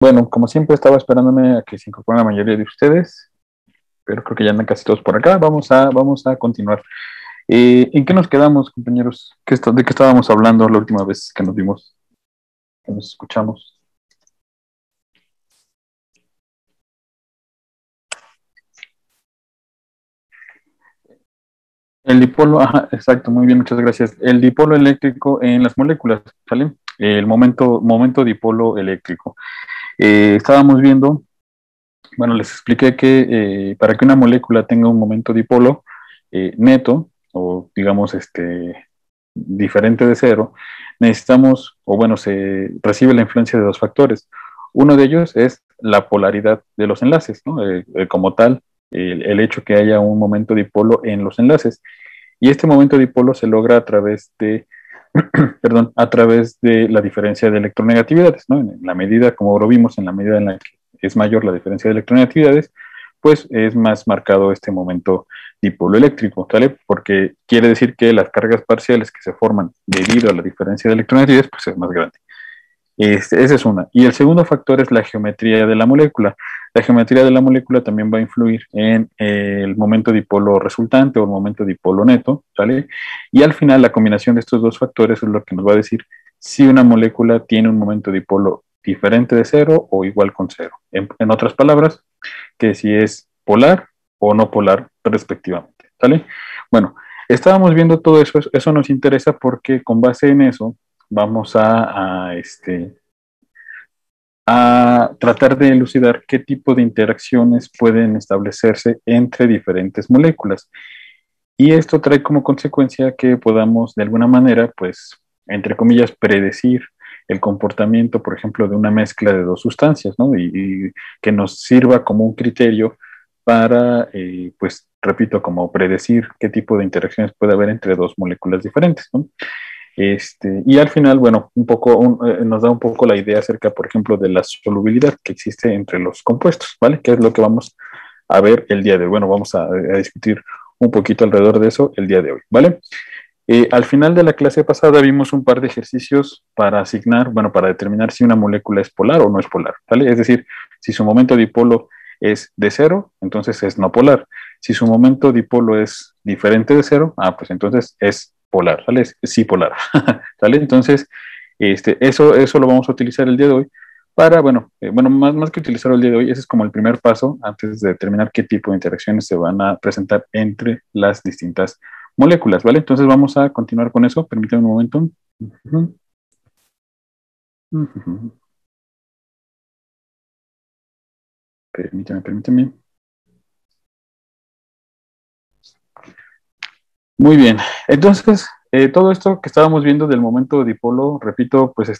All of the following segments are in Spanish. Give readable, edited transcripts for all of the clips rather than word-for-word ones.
Bueno, como siempre estaba esperándome a que se incorporen la mayoría de ustedes, pero creo que ya andan casi todos por acá. Vamos a continuar. ¿En qué nos quedamos, compañeros? ¿De qué estábamos hablando la última vez que nos vimos, que nos escuchamos? El dipolo, ajá, exacto, muy bien, muchas gracias. El dipolo eléctrico en las moléculas, ¿sale? El momento dipolo eléctrico. Estábamos viendo, bueno, les expliqué que para que una molécula tenga un momento dipolo neto, o digamos, diferente de cero, necesitamos, o bueno, se recibe la influencia de dos factores. Uno de ellos es la polaridad de los enlaces, ¿no? Como tal, el hecho que haya un momento dipolo en los enlaces. Y este momento dipolo se logra a través de, perdón, a través de la diferencia de electronegatividades, ¿no? En la medida, como lo vimos, en la medida en la que es mayor la diferencia de electronegatividades, pues es más marcado este momento dipolo eléctrico, ¿vale? Porque quiere decir que las cargas parciales que se forman debido a la diferencia de electronegatividades, pues es más grande. Esa es una. Y el segundo factor es la geometría de la molécula. La geometría de la molécula también va a influir en el momento dipolo resultante o el momento dipolo neto, ¿sale? Y al final la combinación de estos dos factores es lo que nos va a decir si una molécula tiene un momento dipolo diferente de cero o igual con cero. En otras palabras, que si es polar o no polar respectivamente, ¿sale? Bueno, estábamos viendo todo eso, eso nos interesa porque con base en eso vamos a tratar de elucidar qué tipo de interacciones pueden establecerse entre diferentes moléculas. Y esto trae como consecuencia que podamos de alguna manera, pues, entre comillas, predecir el comportamiento, por ejemplo, de una mezcla de dos sustancias, ¿no? Y que nos sirva como un criterio para, pues, repito, como predecir qué tipo de interacciones puede haber entre dos moléculas diferentes, ¿no? Y al final, bueno, nos da un poco la idea acerca, por ejemplo, de la solubilidad que existe entre los compuestos, ¿vale? ¿Qué es lo que vamos a ver el día de hoy? Bueno, vamos a discutir un poquito alrededor de eso el día de hoy, ¿vale? Al final de la clase pasada vimos un par de ejercicios para asignar, bueno, para determinar si una molécula es polar o no es polar, ¿vale? Es decir, si su momento dipolo es de cero, entonces es no polar. Si su momento dipolo es diferente de cero, pues entonces es polar, ¿vale? Es sí polar, ¿vale? Entonces, eso lo vamos a utilizar el día de hoy para, bueno, más que utilizarlo el día de hoy, ese es como el primer paso antes de determinar qué tipo de interacciones se van a presentar entre las distintas moléculas, ¿vale? Entonces vamos a continuar con eso. Permítanme un momento. Permítanme. Muy bien. Entonces, todo esto que estábamos viendo del momento dipolo, repito, pues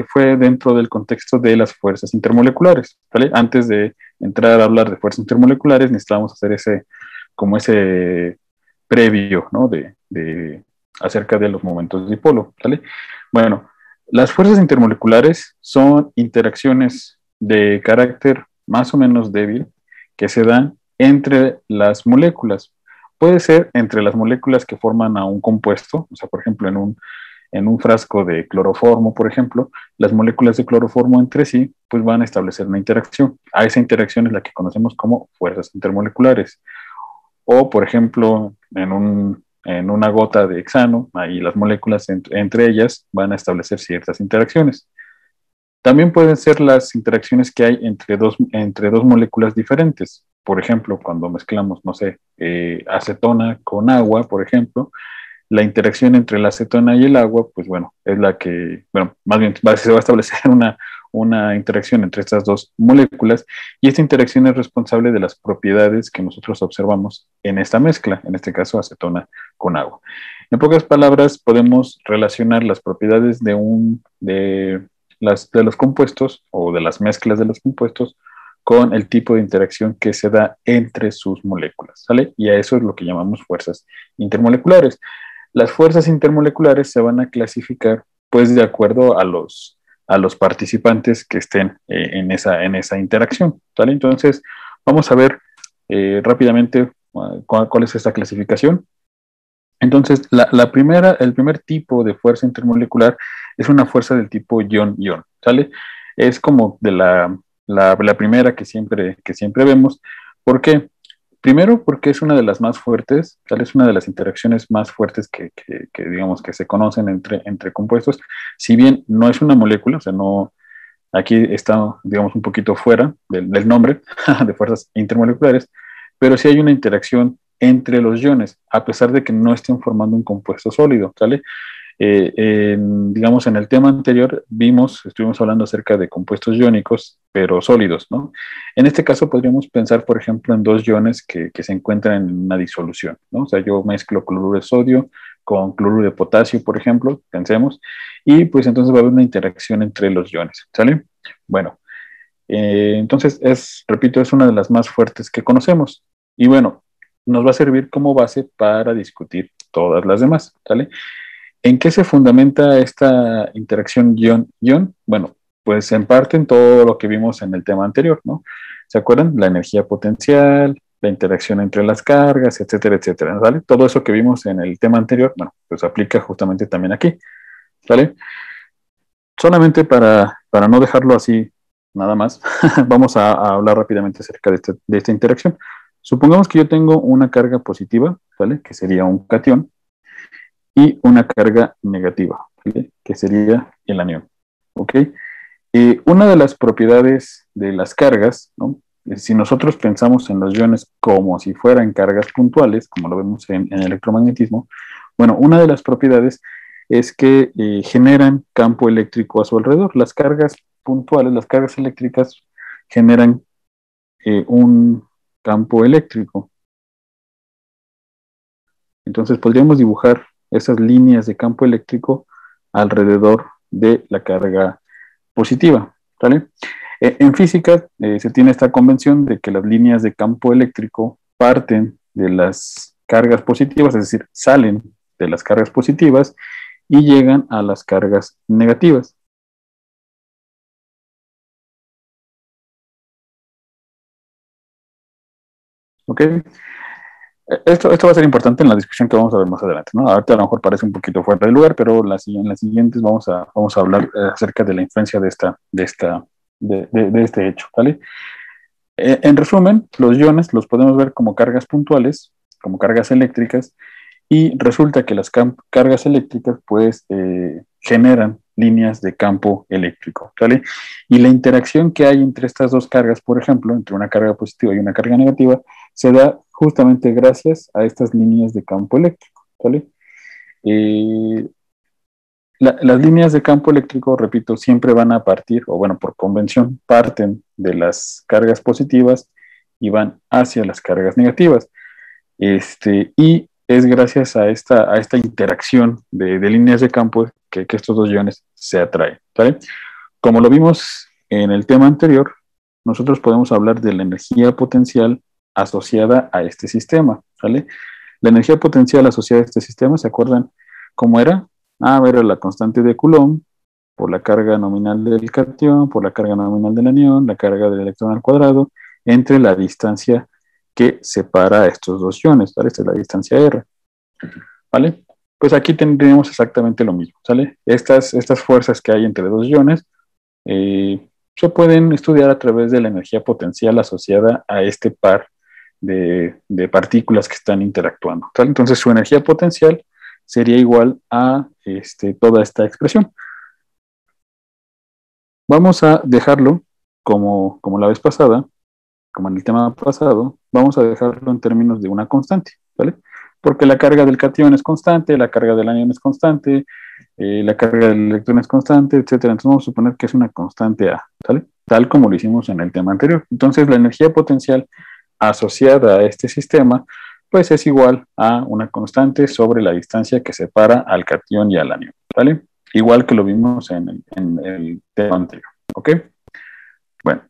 fue dentro del contexto de las fuerzas intermoleculares, ¿vale? Antes de entrar a hablar de fuerzas intermoleculares, necesitábamos hacer ese previo, ¿no? Acerca de los momentos dipolo, ¿vale? Bueno, las fuerzas intermoleculares son interacciones de carácter más o menos débil que se dan entre las moléculas. Puede ser entre las moléculas que forman a un compuesto, o sea, por ejemplo, en un frasco de cloroformo, por ejemplo, las moléculas de cloroformo entre sí, pues van a establecer una interacción. A esa interacción es la que conocemos como fuerzas intermoleculares. O, por ejemplo, en una gota de hexano, ahí las moléculas entre ellas van a establecer ciertas interacciones. También pueden ser las interacciones que hay entre dos moléculas diferentes. Por ejemplo, cuando mezclamos, no sé, acetona con agua, por ejemplo, la interacción entre la acetona y el agua, pues bueno, es la que, bueno, más bien se va a establecer una interacción entre estas dos moléculas y esta interacción es responsable de las propiedades que nosotros observamos en esta mezcla, en este caso acetona con agua. En pocas palabras, podemos relacionar las propiedades de los compuestos o de las mezclas de los compuestos con el tipo de interacción que se da entre sus moléculas, ¿sale? Y a eso es lo que llamamos fuerzas intermoleculares. Las fuerzas intermoleculares se van a clasificar pues de acuerdo a los participantes que estén en esa interacción, ¿vale? Entonces, vamos a ver rápidamente cuál es esta clasificación. Entonces, el primer tipo de fuerza intermolecular es una fuerza del tipo ion-ion, ¿sale? Es como de la primera que siempre vemos. ¿Por qué? Primero, porque es una de las más fuertes, tal es una de las interacciones más fuertes que digamos, que se conocen entre compuestos. Si bien no es una molécula, o sea, no, aquí está, digamos, un poquito fuera del nombre de fuerzas intermoleculares, pero sí hay una interacción entre los iones, a pesar de que no estén formando un compuesto sólido, ¿sale? Digamos, en el tema anterior estuvimos hablando acerca de compuestos iónicos, pero sólidos, ¿no? En este caso podríamos pensar, por ejemplo, en dos iones que se encuentran en una disolución, ¿no? O sea, yo mezclo cloruro de sodio con cloruro de potasio, por ejemplo, pensemos, y pues entonces va a haber una interacción entre los iones, ¿sale? Bueno, entonces repito, es una de las más fuertes que conocemos. Y bueno, nos va a servir como base para discutir todas las demás, ¿sale? ¿En qué se fundamenta esta interacción ion-ion? Bueno, pues en parte en todo lo que vimos en el tema anterior, ¿no? ¿Se acuerdan? La energía potencial, la interacción entre las cargas, etcétera, etcétera, ¿vale? Todo eso que vimos en el tema anterior, bueno, pues aplica justamente también aquí, ¿vale? Solamente para no dejarlo así nada más, vamos a hablar rápidamente acerca de esta interacción. Supongamos que yo tengo una carga positiva, ¿vale? Que sería un catión, y una carga negativa, ¿vale? Que sería el anión. ¿Ok? Una de las propiedades de las cargas, ¿no? Si nosotros pensamos en los iones como si fueran cargas puntuales, como lo vemos en electromagnetismo, bueno, una de las propiedades es que generan campo eléctrico a su alrededor. Las cargas puntuales, las cargas eléctricas, generan un campo eléctrico. Entonces podríamos dibujar esas líneas de campo eléctrico alrededor de la carga positiva, ¿vale? En física se tiene esta convención de que las líneas de campo eléctrico parten de las cargas positivas, es decir, salen de las cargas positivas y llegan a las cargas negativas. ¿Ok? Esto va a ser importante en la discusión que vamos a ver más adelante, ¿no? Ahorita a lo mejor parece un poquito fuera de lugar, pero en las siguientes vamos a hablar acerca de la influencia de este hecho, ¿vale? En resumen, los iones los podemos ver como cargas puntuales, como cargas eléctricas, y resulta que las cargas eléctricas pues generan líneas de campo eléctrico, ¿vale? Y la interacción que hay entre estas dos cargas, por ejemplo, entre una carga positiva y una carga negativa, se da justamente gracias a estas líneas de campo eléctrico, ¿vale? Eh, las líneas de campo eléctrico, repito, siempre van a partir, o bueno, por convención, parten de las cargas positivas y van hacia las cargas negativas. Y es gracias a esta interacción de líneas de campo que estos dos iones se atraen, ¿vale? Como lo vimos en el tema anterior, nosotros podemos hablar de la energía potencial asociada a este sistema, ¿vale? La energía potencial asociada a este sistema, ¿se acuerdan cómo era? Era la constante de Coulomb por la carga nominal del catión, por la carga nominal del anión, la carga del electrón al cuadrado, entre la distancia que separa a estos dos iones, ¿vale? Esta es la distancia R, ¿vale? Pues aquí tendríamos exactamente lo mismo, ¿sale? Estas fuerzas que hay entre dos iones se pueden estudiar a través de la energía potencial asociada a este par de partículas que están interactuando, ¿vale? Entonces su energía potencial sería igual a toda esta expresión. Vamos a dejarlo como la vez pasada, como en el tema pasado, vamos a dejarlo en términos de una constante, ¿vale? Porque la carga del catión es constante, la carga del anión es constante, la carga del electrón es constante, etcétera. Entonces vamos a suponer que es una constante A, ¿vale? Tal como lo hicimos en el tema anterior. Entonces la energía potencial asociada a este sistema, pues es igual a una constante sobre la distancia que separa al catión y al anión, ¿vale? Igual que lo vimos en el tema anterior, ¿ok? Bueno.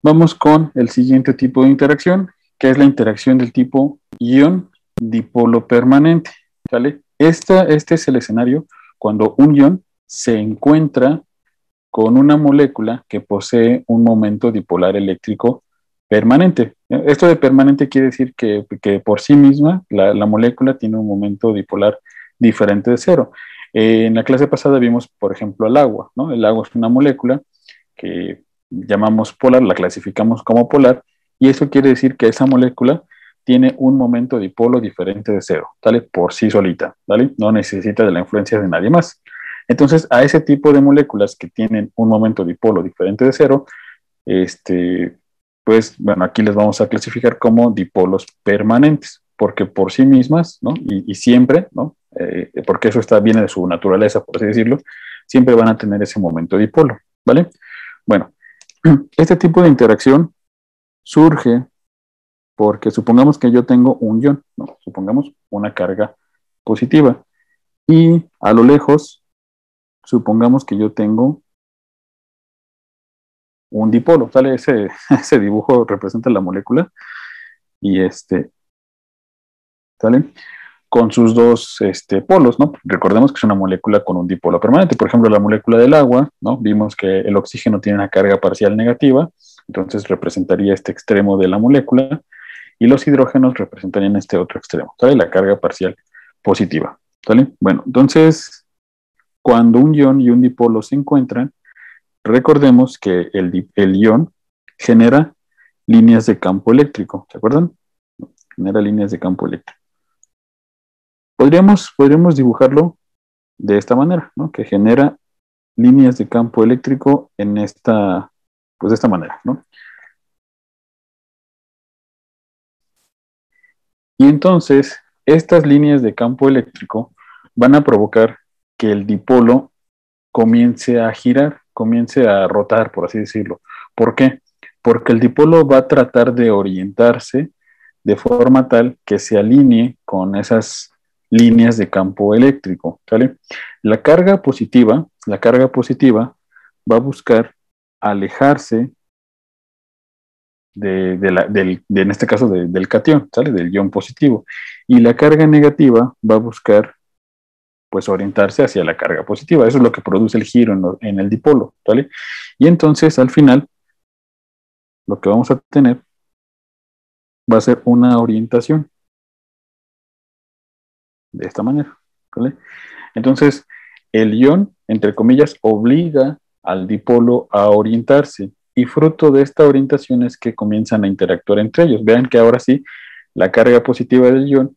Vamos con el siguiente tipo de interacción, que es la interacción del tipo ion dipolo permanente, ¿vale? Este es el escenario cuando un ion se encuentra con una molécula que posee un momento dipolar eléctrico permanente. Esto de permanente quiere decir que por sí misma la molécula tiene un momento dipolar diferente de cero. En la clase pasada vimos, por ejemplo, el agua, ¿no? El agua es una molécula que llamamos polar, la clasificamos como polar, y eso quiere decir que esa molécula tiene un momento dipolo diferente de cero, ¿vale? Por sí solita, ¿vale? No necesita de la influencia de nadie más. Entonces, a ese tipo de moléculas que tienen un momento dipolo diferente de cero, pues, bueno, aquí les vamos a clasificar como dipolos permanentes, porque por sí mismas, ¿no? Y siempre, ¿no? Porque eso viene de su naturaleza, por así decirlo, siempre van a tener ese momento dipolo, ¿vale? Bueno, este tipo de interacción surge porque supongamos que yo tengo un ion, ¿no? Supongamos una carga positiva, y a lo lejos, supongamos que yo tengo un dipolo, ¿sale? Ese dibujo representa la molécula, y ¿sale? Con sus dos polos, ¿no? Recordemos que es una molécula con un dipolo permanente. Por ejemplo, la molécula del agua, ¿no? Vimos que el oxígeno tiene una carga parcial negativa, entonces representaría este extremo de la molécula, y los hidrógenos representarían este otro extremo, ¿sale? La carga parcial positiva, ¿sale? Bueno, entonces, cuando un ion y un dipolo se encuentran, recordemos que el ion genera líneas de campo eléctrico, ¿se acuerdan? Genera líneas de campo eléctrico. Podríamos dibujarlo de esta manera, ¿no? Que genera líneas de campo eléctrico en pues de esta manera, ¿no? Y entonces, estas líneas de campo eléctrico van a provocar que el dipolo comience a girar, comience a rotar, por así decirlo. ¿Por qué? Porque el dipolo va a tratar de orientarse de forma tal que se alinee con esas líneas de campo eléctrico, ¿vale? La carga positiva va a buscar alejarse en este caso del catión, ¿sale? Del ion positivo. Y la carga negativa va a buscar, pues, orientarse hacia la carga positiva. Eso es lo que produce el giro en el dipolo, ¿vale? Y entonces, al final, lo que vamos a tener va a ser una orientación de esta manera, ¿vale? Entonces, el ion, entre comillas, obliga al dipolo a orientarse, y fruto de esta orientación es que comienzan a interactuar entre ellos. Vean que ahora sí, la carga positiva del ion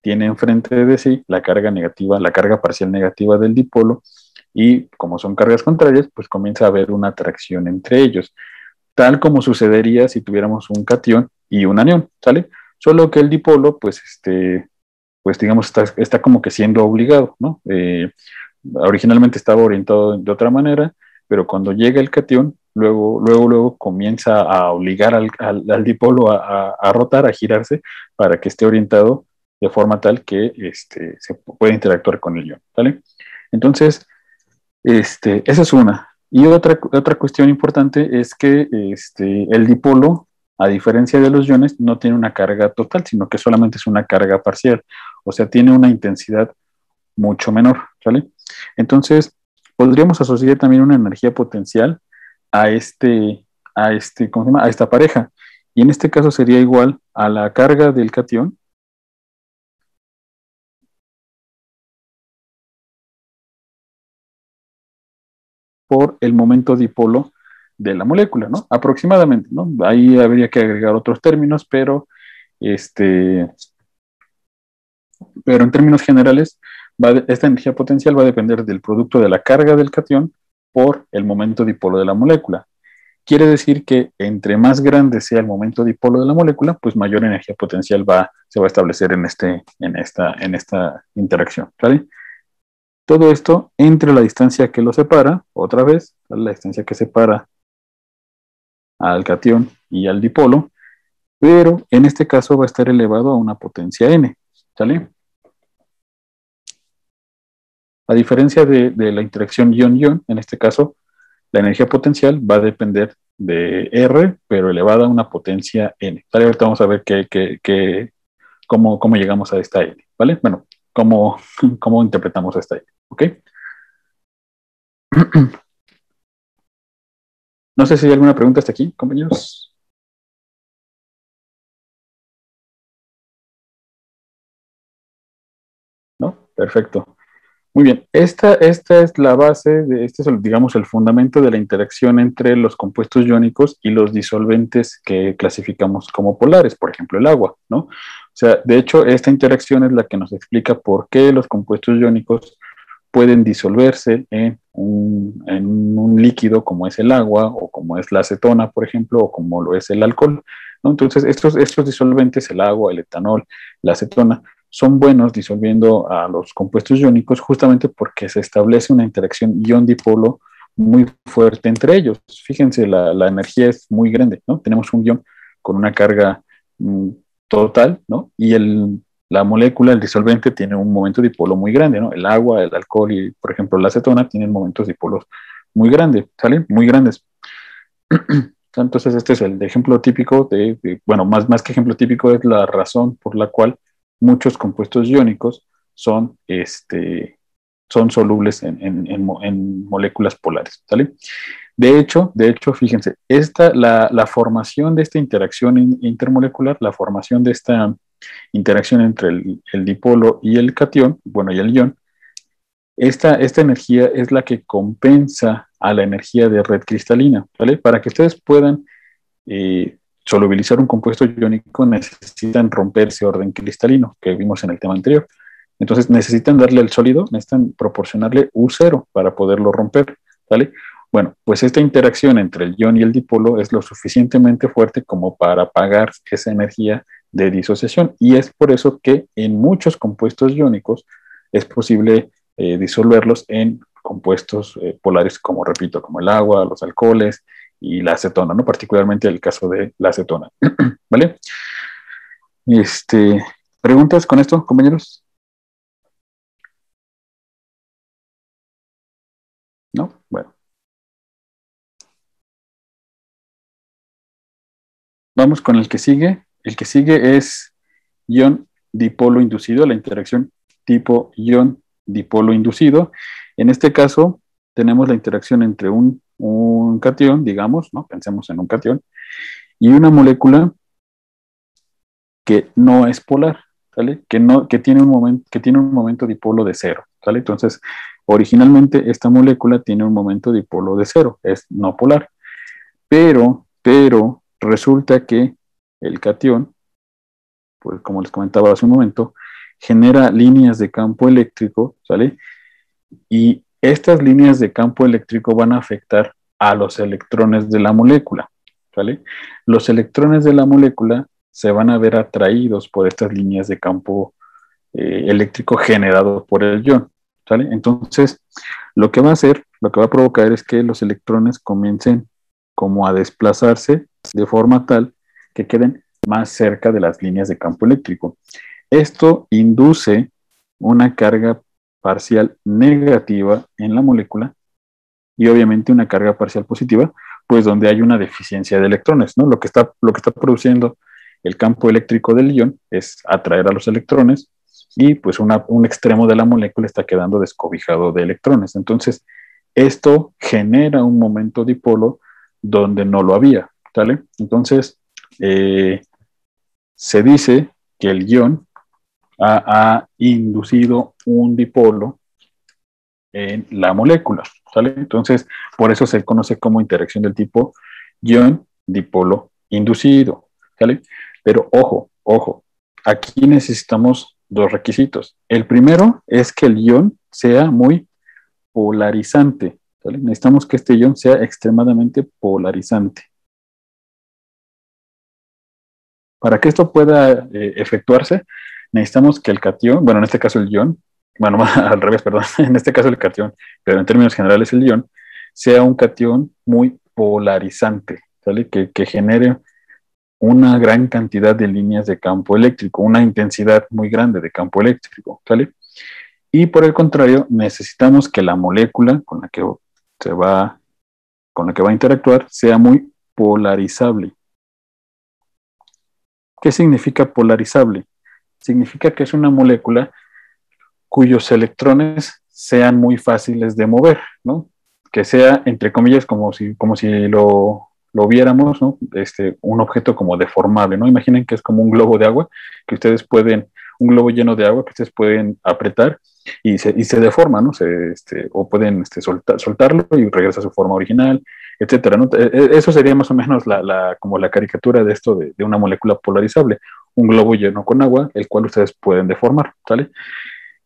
tiene enfrente de sí la carga negativa, la carga parcial negativa del dipolo, y como son cargas contrarias, pues comienza a haber una atracción entre ellos, tal como sucedería si tuviéramos un catión y un anión, ¿sale? Solo que el dipolo, pues digamos, está como que siendo obligado, ¿no? Originalmente estaba orientado de otra manera, pero cuando llega el catión, luego comienza a obligar al dipolo a rotar, a girarse, para que esté orientado de forma tal que se pueda interactuar con el ion, ¿vale? Entonces, esa es una. Y otra cuestión importante es que el dipolo, a diferencia de los iones, no tiene una carga total, sino que solamente es una carga parcial. O sea, tiene una intensidad mucho menor, ¿vale? Entonces, podríamos asociar también una energía potencial a ¿cómo se llama? A esta pareja. Y en este caso sería igual a la carga del catión por el momento dipolo de la molécula, ¿no? Aproximadamente, ¿no? Ahí habría que agregar otros términos, este, pero en términos generales, esta energía potencial va a depender del producto de la carga del catión por el momento dipolo de la molécula. Quiere decir que entre más grande sea el momento dipolo de la molécula, pues mayor energía potencial se va a establecer en esta interacción, ¿vale? Todo esto entre la distancia que lo separa, otra vez, la distancia que separa al catión y al dipolo, pero en este caso va a estar elevado a una potencia n, ¿sale? A diferencia de la interacción ion-ion, en este caso, la energía potencial va a depender de R, pero elevada a una potencia n. ¿Vale? Ahorita vamos a ver cómo llegamos a esta n, ¿vale? Bueno, cómo interpretamos esta n, ¿ok? No sé si hay alguna pregunta hasta aquí, compañeros. ¿No? Perfecto. Perfecto. Muy bien, esta es la base, este es, digamos, el fundamento de la interacción entre los compuestos iónicos y los disolventes que clasificamos como polares, por ejemplo, el agua, ¿no? O sea, de hecho, esta interacción es la que nos explica por qué los compuestos iónicos pueden disolverse en un líquido como es el agua o como es la acetona, por ejemplo, o como lo es el alcohol, ¿no? Entonces, estos disolventes, el agua, el etanol, la acetona, son buenos disolviendo a los compuestos iónicos justamente porque se establece una interacción ion-dipolo muy fuerte entre ellos. Fíjense, la energía es muy grande, ¿no? Tenemos un ion con una carga total, ¿no? Y la molécula, el disolvente, tiene un momento dipolo muy grande, ¿no? El agua, el alcohol y, por ejemplo, la acetona tienen momentos dipolos muy grandes, ¿sale? Muy grandes. Entonces, este es el ejemplo típico bueno, más que ejemplo típico, es la razón por la cual muchos compuestos iónicos son solubles en moléculas polares, ¿sale? De hecho, fíjense, la formación de esta interacción intermolecular, la formación de esta interacción entre el dipolo y el catión, bueno, y el ion, esta energía es la que compensa a la energía de red cristalina, ¿vale? Para que ustedes puedan solubilizar un compuesto iónico necesitan romper ese orden cristalino que vimos en el tema anterior. Entonces necesitan darle al sólido, necesitan proporcionarle U0 para poderlo romper, ¿vale? Bueno, pues esta interacción entre el ion y el dipolo es lo suficientemente fuerte como para apagar esa energía de disociación y es por eso que en muchos compuestos iónicos es posible disolverlos en compuestos polares como, repito, como el agua, los alcoholes y la acetona, ¿no? Particularmente el caso de la acetona, ¿vale? ¿Preguntas con esto, compañeros? ¿No? Bueno. Vamos con el que sigue. El que sigue es ion dipolo inducido, la interacción tipo ion dipolo inducido. En este caso, tenemos la interacción entre un catión, digamos, ¿no? Pensemos en un catión, y una molécula que no es polar, ¿vale? Que tiene un momento dipolo de cero, ¿vale? Entonces, originalmente esta molécula tiene un momento dipolo de cero, es no polar, pero resulta que el catión, pues como les comentaba hace un momento, genera líneas de campo eléctrico, ¿sale? Y estas líneas de campo eléctrico van a afectar a los electrones de la molécula, ¿vale? Los electrones de la molécula se van a ver atraídos por estas líneas de campo eléctrico generados por el ion, ¿sale? Entonces, lo que va a provocar es que los electrones comiencen como a desplazarse de forma tal que queden más cerca de las líneas de campo eléctrico. Esto induce una carga parcial negativa en la molécula y obviamente una carga parcial positiva, pues donde hay una deficiencia de electrones, ¿no? Lo que está produciendo el campo eléctrico del ion es atraer a los electrones y pues un extremo de la molécula está quedando descobijado de electrones. Entonces, esto genera un momento dipolo donde no lo había, ¿vale? Entonces, se dice que el ion ha inducido un dipolo en la molécula, ¿sale? Entonces, por eso se conoce como interacción del tipo ion-dipolo inducido, ¿sale? Pero ojo, aquí necesitamos dos requisitos. El primero es que el ion sea muy polarizante, ¿sale? Necesitamos que este ion sea extremadamente polarizante. Para que esto pueda efectuarse, necesitamos que el catión, bueno, en este caso el ion, bueno, al revés, perdón, en este caso el catión, pero en términos generales el ion, sea un catión muy polarizante, ¿sale? Que genere una gran cantidad de líneas de campo eléctrico, una intensidad muy grande de campo eléctrico, ¿sale? Y por el contrario, necesitamos que la molécula con la que va a interactuar sea muy polarizable. ¿Qué significa polarizable? Significa que es una molécula cuyos electrones sean muy fáciles de mover, ¿no? Que sea, entre comillas, como si lo viéramos, ¿no? Un objeto como deformable, ¿no? Imaginen que es como un globo de agua, un globo lleno de agua que ustedes pueden apretar y se deforma, ¿no? O pueden soltarlo y regresa a su forma original, etcétera, ¿no? Eso sería más o menos como la caricatura de esto de una molécula polarizable, un globo lleno con agua, el cual ustedes pueden deformar, ¿sale?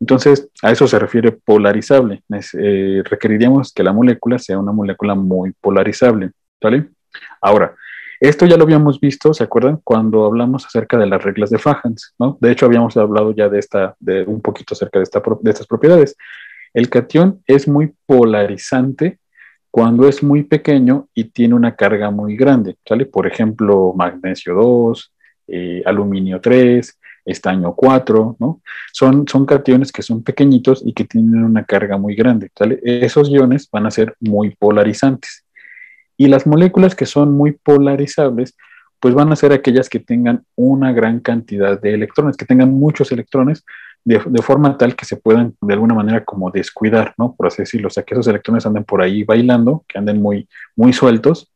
Entonces, a eso se refiere polarizable. Requeriríamos que la molécula sea una molécula muy polarizable, ¿vale? Ahora, esto ya lo habíamos visto, ¿se acuerdan? Cuando hablamos acerca de las reglas de Fajans, ¿no? De hecho, habíamos hablado ya de un poquito acerca de estas propiedades. El catión es muy polarizante cuando es muy pequeño y tiene una carga muy grande, ¿sale? Por ejemplo, magnesio 2, aluminio 3, estaño 4, ¿no? Son cationes que son pequeñitos y que tienen una carga muy grande, ¿sale? Esos iones van a ser muy polarizantes. Y las moléculas que son muy polarizables, pues van a ser aquellas que tengan una gran cantidad de electrones, que tengan muchos electrones, de forma tal que se puedan de alguna manera como descuidar, ¿no? Por así decirlo, o sea, que esos electrones anden por ahí bailando, que anden muy sueltos,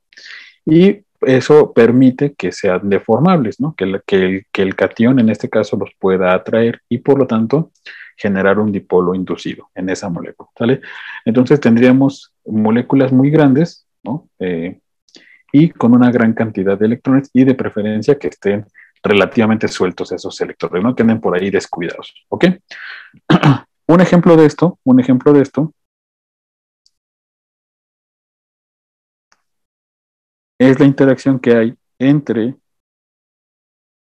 y eso permite que sean deformables, ¿no? Que el catión en este caso los pueda atraer y por lo tanto generar un dipolo inducido en esa molécula, ¿sale? Entonces tendríamos moléculas muy grandes, ¿no? Y con una gran cantidad de electrones y de preferencia que estén relativamente sueltos esos electrones, no que anden por ahí descuidados, ¿ok? Un ejemplo de esto es la interacción que hay entre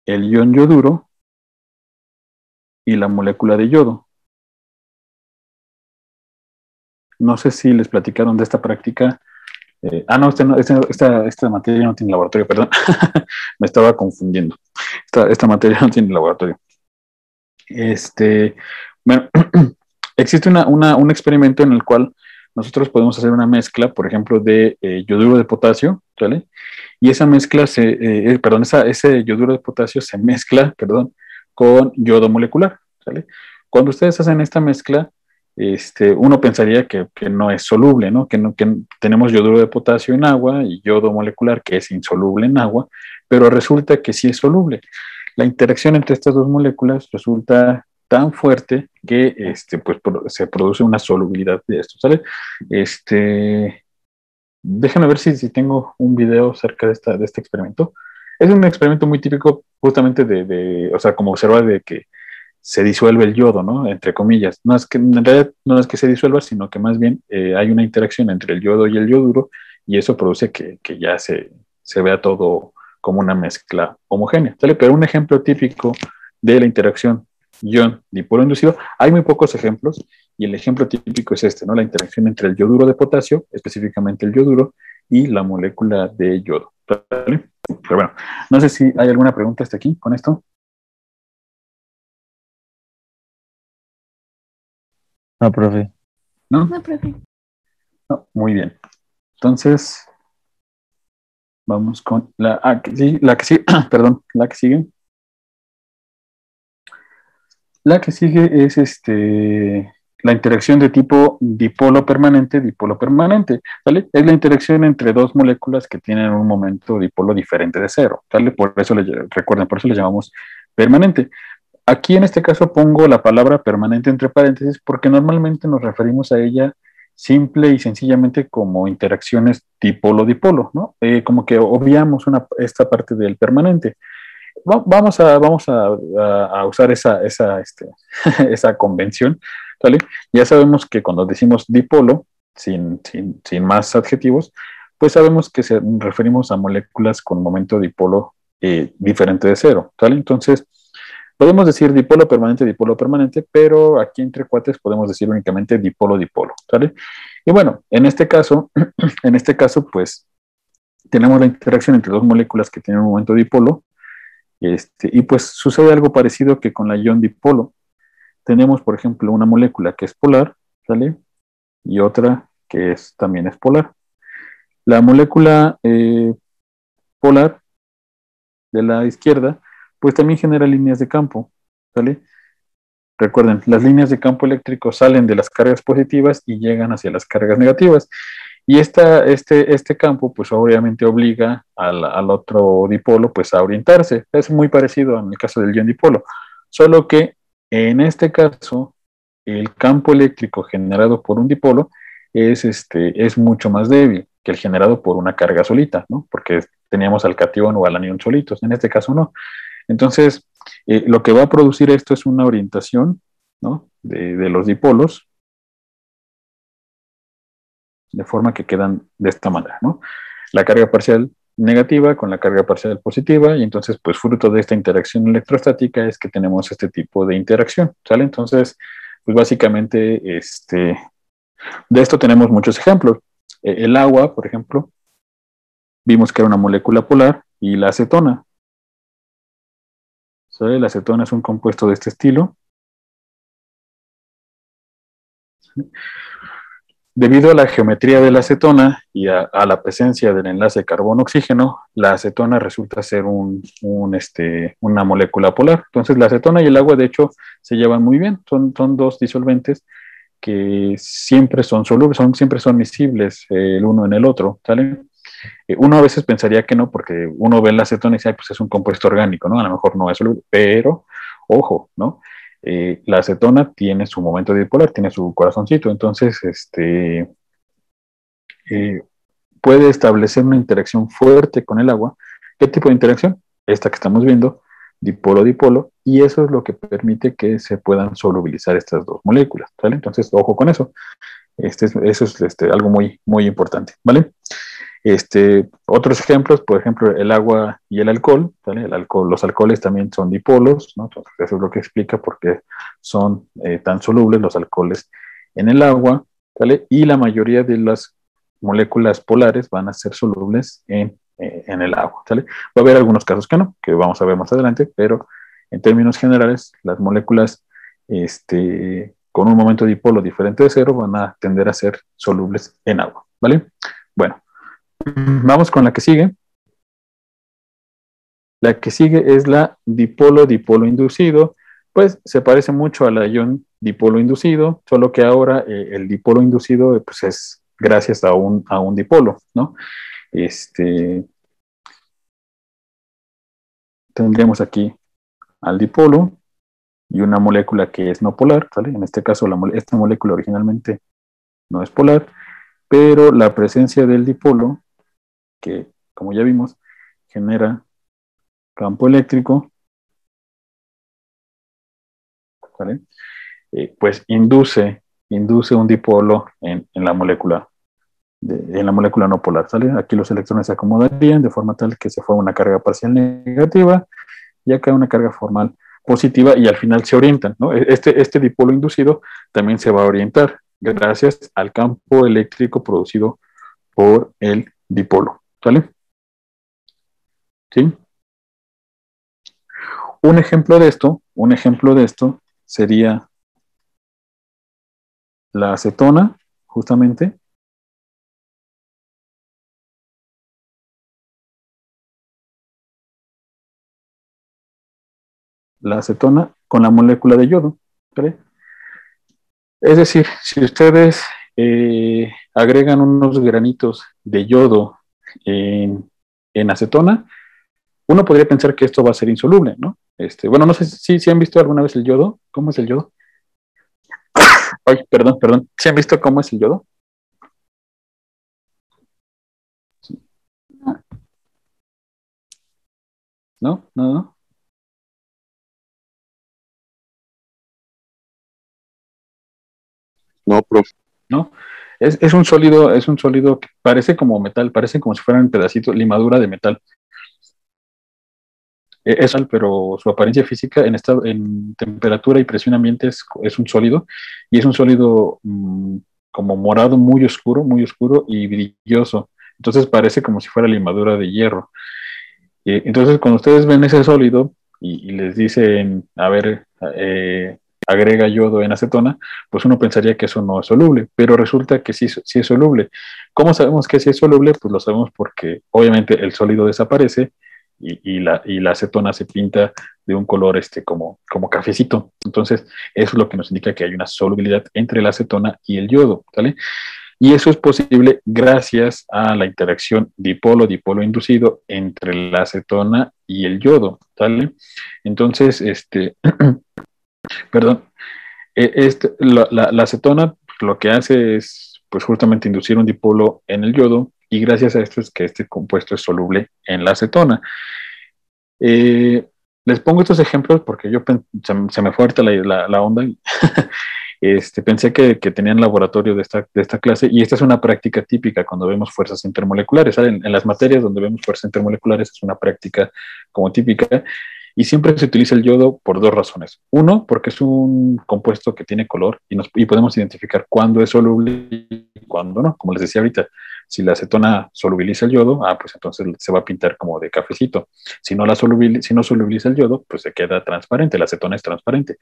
el ion yoduro y la molécula de yodo. No sé si les platicaron de esta práctica. No, esta materia no tiene laboratorio, perdón. Me estaba confundiendo. Esta materia no tiene laboratorio. Bueno, existe un experimento en el cual nosotros podemos hacer una mezcla, por ejemplo, de yoduro de potasio, ¿vale? Y esa mezcla ese yoduro de potasio se mezcla, perdón, con yodo molecular, ¿vale? Cuando ustedes hacen esta mezcla, uno pensaría que no es soluble, ¿no? Que tenemos yoduro de potasio en agua y yodo molecular que es insoluble en agua, pero resulta que sí es soluble. La interacción entre estas dos moléculas resulta tan fuerte que pues, se produce una solubilidad de esto, ¿sale? Déjame ver si tengo un video acerca de este experimento. Es un experimento muy típico justamente o sea, como observar de que se disuelve el yodo, ¿no? Entre comillas. No es que, en realidad no es que se disuelva, sino que más bien hay una interacción entre el yodo y el yoduro y eso produce que ya se vea todo como una mezcla homogénea, ¿sale? Pero un ejemplo típico de la interacción ion-dipolo inducido, hay muy pocos ejemplos y el ejemplo típico es este, ¿no? La interacción entre el yoduro de potasio, específicamente el yoduro, y la molécula de yodo, ¿vale? Pero bueno, no sé si hay alguna pregunta hasta aquí con esto. No, profe. ¿No? No, profe. No, muy bien. Entonces, vamos con la que sigue, perdón, la que sigue. La que sigue es la interacción de tipo dipolo permanente, ¿vale? Es la interacción entre dos moléculas que tienen un momento dipolo diferente de cero, ¿vale? Recuerden, por eso le llamamos permanente. Aquí en este caso pongo la palabra permanente entre paréntesis porque normalmente nos referimos a ella simple y sencillamente como interacciones dipolo-dipolo, ¿no? Como que obviamos esta parte del permanente. Vamos a usar esa convención, ¿vale? Ya sabemos que cuando decimos dipolo, sin más adjetivos, pues sabemos que se referimos a moléculas con momento dipolo diferente de cero, ¿vale? Entonces, podemos decir dipolo permanente, pero aquí entre cuates podemos decir únicamente dipolo-dipolo, ¿vale? Y bueno, en este caso, pues, tenemos la interacción entre dos moléculas que tienen un momento dipolo, y pues sucede algo parecido que con la ion dipolo. Tenemos, por ejemplo, una molécula que es polar, ¿sale? Y otra que también es polar. La molécula polar de la izquierda, pues también genera líneas de campo, ¿sale? Recuerden, las líneas de campo eléctrico salen de las cargas positivas y llegan hacia las cargas negativas. Y este campo, pues obviamente obliga al otro dipolo, pues a orientarse. Es muy parecido en el caso del ion dipolo. Solo que en este caso, el campo eléctrico generado por un dipolo es mucho más débil que el generado por una carga solita, ¿no? Porque teníamos al catión o al anión solitos, en este caso no. Entonces, lo que va a producir esto es una orientación, ¿no? de los dipolos, de forma que quedan de esta manera, ¿no? La carga parcial negativa con la carga parcial positiva, y entonces, pues, fruto de esta interacción electrostática es que tenemos este tipo de interacción, ¿sale? Entonces, pues, básicamente, de esto tenemos muchos ejemplos. El agua, por ejemplo, vimos que era una molécula polar, y la acetona, ¿sale? La acetona es un compuesto de este estilo. Debido a la geometría de la acetona y a la presencia del enlace carbono-oxígeno, la acetona resulta ser una molécula polar. Entonces, la acetona y el agua, de hecho, se llevan muy bien. Son dos disolventes que siempre son solubles, siempre son miscibles el uno en el otro, ¿sale? Uno a veces pensaría que no, porque uno ve la acetona y dice, pues es un compuesto orgánico, ¿no? A lo mejor no es soluble, pero, ojo, ¿no? La acetona tiene su momento dipolar, tiene su corazoncito, entonces, eh, puede establecer una interacción fuerte con el agua. ¿Qué tipo de interacción? Esta que estamos viendo, dipolo-dipolo, y eso es lo que permite que se puedan solubilizar estas dos moléculas, ¿vale? Entonces, ojo con eso. Eso es algo muy, muy importante, ¿vale? Otros ejemplos, por ejemplo, el agua y el alcohol, ¿vale? Los alcoholes también son dipolos, ¿no? Entonces, eso es lo que explica por qué son tan solubles los alcoholes en el agua, ¿vale? Y la mayoría de las moléculas polares van a ser solubles en el agua, ¿vale? Va a haber algunos casos que no, que vamos a ver más adelante, pero en términos generales, las moléculas con un momento dipolo diferente de cero van a tender a ser solubles en agua, ¿vale? Bueno. Vamos con la que sigue. La que sigue es la dipolo-dipolo inducido. Pues se parece mucho a la ion dipolo inducido, solo que ahora el dipolo inducido pues es gracias a un dipolo, ¿no? Tendríamos aquí al dipolo y una molécula que es no polar, ¿vale? En este caso, esta molécula originalmente no es polar, pero la presencia del dipolo, que como ya vimos, genera campo eléctrico, ¿vale? Pues induce un dipolo en la molécula no polar, ¿sale? Aquí los electrones se acomodarían de forma tal que se forma una carga parcial negativa y acá una carga formal positiva, y al final se orientan, ¿no? Este dipolo inducido también se va a orientar gracias al campo eléctrico producido por el dipolo, ¿sale? ¿Sí? Un ejemplo de esto sería la acetona, justamente. La acetona con la molécula de yodo, ¿vale? Es decir, si ustedes agregan unos granitos de yodo en acetona, uno podría pensar que esto va a ser insoluble, ¿no? Bueno, no sé si han visto alguna vez el yodo. ¿Cómo es el yodo? Ay, perdón. ¿Sí han visto cómo es el yodo? ¿No? ¿No? No, profe. ¿No? Es un sólido que parece como metal, parece como si fueran pedacitos, limadura de metal. Es pero su apariencia física en temperatura y presión ambiente es un sólido, y es un sólido como morado muy oscuro y brilloso. Entonces parece como si fuera limadura de hierro. Entonces cuando ustedes ven ese sólido y les dicen, a ver, agrega yodo en acetona, pues uno pensaría que eso no es soluble, pero resulta que sí es soluble. ¿Cómo sabemos que sí es soluble? Pues lo sabemos porque obviamente el sólido desaparece y la acetona se pinta de un color como cafecito. Entonces, eso es lo que nos indica que hay una solubilidad entre la acetona y el yodo, ¿vale? Y eso es posible gracias a la interacción dipolo-dipolo inducido entre la acetona y el yodo, ¿vale? Entonces, perdón. La acetona lo que hace es, pues, justamente inducir un dipolo en el yodo, y gracias a esto es que este compuesto es soluble en la acetona. Les pongo estos ejemplos porque se me fue ahorita la onda. Pensé que tenían laboratorio de esta clase, y esta es una práctica típica cuando vemos fuerzas intermoleculares, ¿sale? En las materias donde vemos fuerzas intermoleculares es una práctica como típica, y siempre se utiliza el yodo por dos razones. Uno, porque es un compuesto que tiene color y podemos identificar cuándo es soluble y cuándo no. Como les decía ahorita, si la acetona solubiliza el yodo, pues entonces se va a pintar como de cafecito. Si no solubiliza el yodo, pues se queda transparente, la acetona es transparente.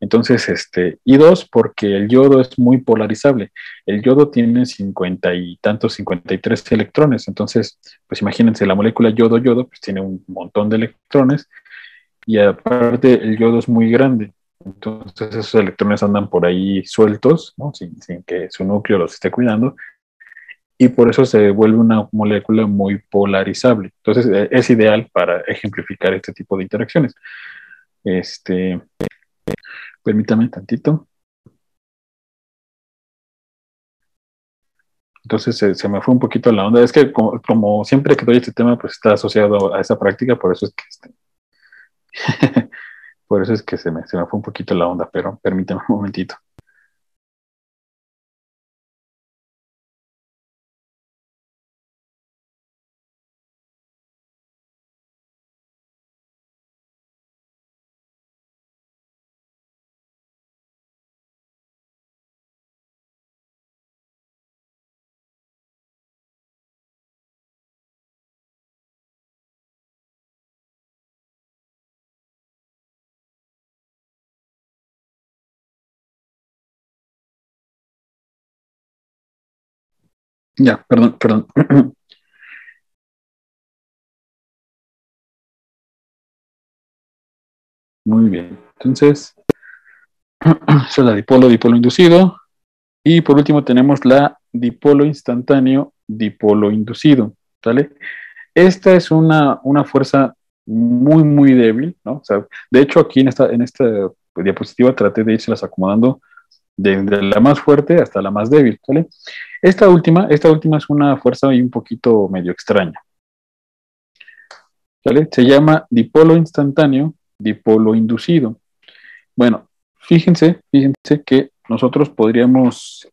Entonces, y dos, porque el yodo es muy polarizable. El yodo tiene 50 y tantos, 53 electrones. Entonces, pues imagínense, la molécula yodo-yodo, pues tiene un montón de electrones, y aparte el yodo es muy grande. Entonces, esos electrones andan por ahí sueltos, ¿no? Sin que su núcleo los esté cuidando, y por eso se vuelve una molécula muy polarizable. Entonces, es ideal para ejemplificar este tipo de interacciones. Permítame tantito. Entonces se me fue un poquito la onda. Es que como siempre que doy este tema, pues está asociado a esa práctica, por eso es que por eso es que se me fue un poquito la onda, pero permítame un momentito. Ya, perdón. Muy bien. Entonces, eso es la dipolo inducido. Y por último tenemos la dipolo instantáneo, dipolo inducido. ¿Sale? Esta es una fuerza muy débil, ¿no? O sea, de hecho, aquí en esta diapositiva traté de irse las acomodando desde la más fuerte hasta la más débil, ¿vale? Esta última es una fuerza ahí un poquito medio extraña, ¿vale? Se llama dipolo instantáneo, dipolo inducido. Bueno, fíjense que nosotros podríamos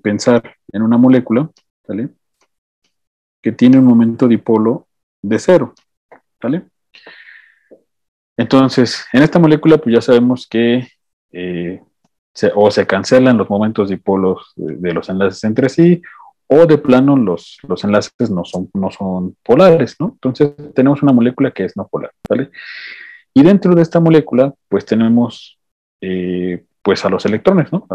pensar en una molécula, ¿vale? Que tiene un momento dipolo de cero, ¿vale? Entonces, en esta molécula, pues ya sabemos que se cancelan los momentos dipolos de los enlaces entre sí, o de plano los enlaces no son polares, ¿no? Entonces, tenemos una molécula que es no polar, ¿vale? Y dentro de esta molécula, pues tenemos, pues a los electrones, ¿no?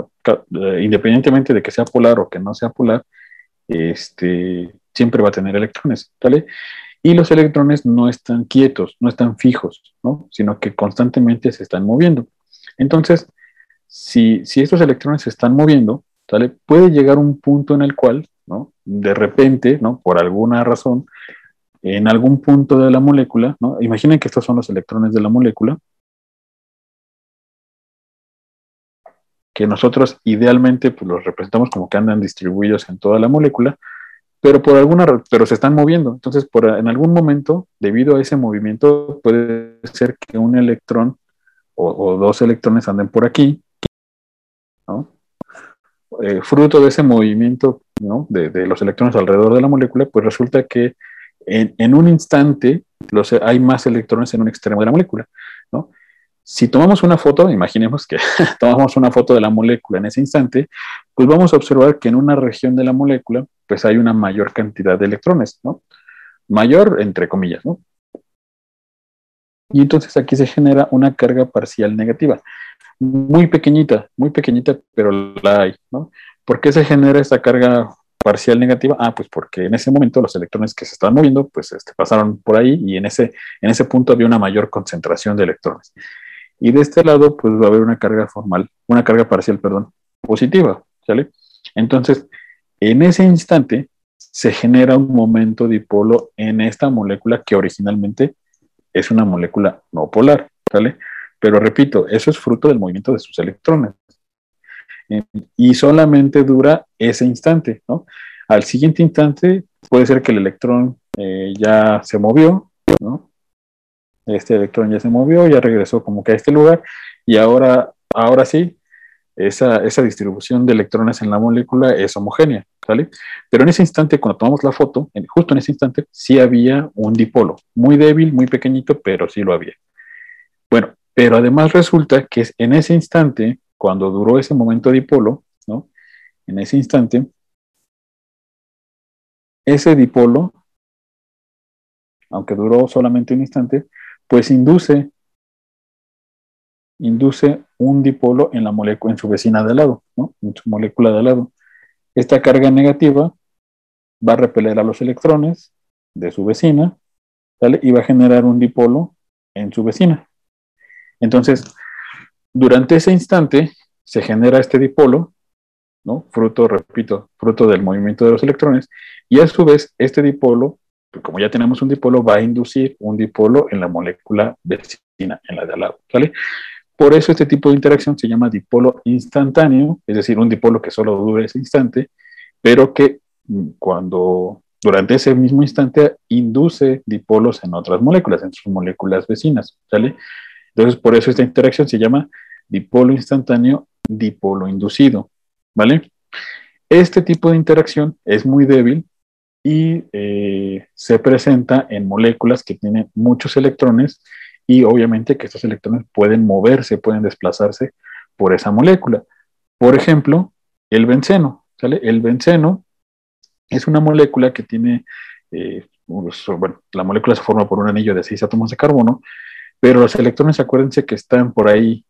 Independientemente de que sea polar o que no sea polar, siempre va a tener electrones, ¿vale? Y los electrones no están quietos, no están fijos, ¿no? Sino que constantemente se están moviendo. Entonces, si estos electrones se están moviendo, ¿vale? Puede llegar un punto en el cual, ¿no? De repente, ¿no? Por alguna razón, en algún punto de la molécula, ¿no? Imaginen que estos son los electrones de la molécula, que nosotros idealmente pues, los representamos como que andan distribuidos en toda la molécula, pero se están moviendo. Entonces, en algún momento, debido a ese movimiento, puede ser que un electrón o dos electrones anden por aquí, ¿no? Fruto de ese movimiento, ¿no? de los electrones alrededor de la molécula, pues resulta que en un instante hay más electrones en un extremo de la molécula, ¿no? Si tomamos una foto, imaginemos que tomamos una foto de la molécula en ese instante, pues vamos a observar que en una región de la molécula, pues hay una mayor cantidad de electrones, ¿no? Mayor entre comillas, ¿no? Y entonces aquí se genera una carga parcial negativa, muy pequeñita, pero la hay, ¿no? ¿Por qué se genera esta carga parcial negativa? Pues porque en ese momento los electrones que se estaban moviendo, pues pasaron por ahí, y en ese punto había una mayor concentración de electrones. Y de este lado, pues va a haber una carga parcial, perdón, positiva, ¿sale? Entonces, en ese instante se genera un momento dipolo en esta molécula que originalmente es una molécula no polar, ¿sale? Pero repito, eso es fruto del movimiento de sus electrones. Y solamente dura ese instante, ¿no? Al siguiente instante puede ser que el electrón ya se movió, ¿no? Este electrón ya se movió, ya regresó como que a este lugar y ahora sí, esa distribución de electrones en la molécula es homogénea, ¿vale? Pero en ese instante, cuando tomamos la foto, justo en ese instante, sí había un dipolo, muy débil, muy pequeñito, pero sí lo había. Bueno, pero además resulta que es en ese instante, cuando duró ese momento dipolo, ¿no? En ese instante, ese dipolo, aunque duró solamente un instante, pues induce un dipolo en la molécula, en su vecina de al lado, ¿no? En su molécula de al lado. Esta carga negativa va a repeler a los electrones de su vecina, ¿vale? Y va a generar un dipolo en su vecina. Entonces, durante ese instante se genera este dipolo, ¿no? Fruto del movimiento de los electrones, y a su vez este dipolo, como ya tenemos un dipolo, va a inducir un dipolo en la molécula vecina, en la de al lado, ¿vale? Por eso este tipo de interacción se llama dipolo instantáneo, es decir, un dipolo que solo dura ese instante, pero que durante ese mismo instante induce dipolos en otras moléculas, en sus moléculas vecinas, ¿sale? Entonces, por eso esta interacción se llama dipolo instantáneo, dipolo inducido, ¿vale? Este tipo de interacción es muy débil y se presenta en moléculas que tienen muchos electrones y obviamente que estos electrones pueden moverse, pueden desplazarse por esa molécula. Por ejemplo, el benceno, ¿sale? El benceno es una molécula que tiene, bueno, la molécula se forma por un anillo de 6 átomos de carbono, pero los electrones, acuérdense que están por ahí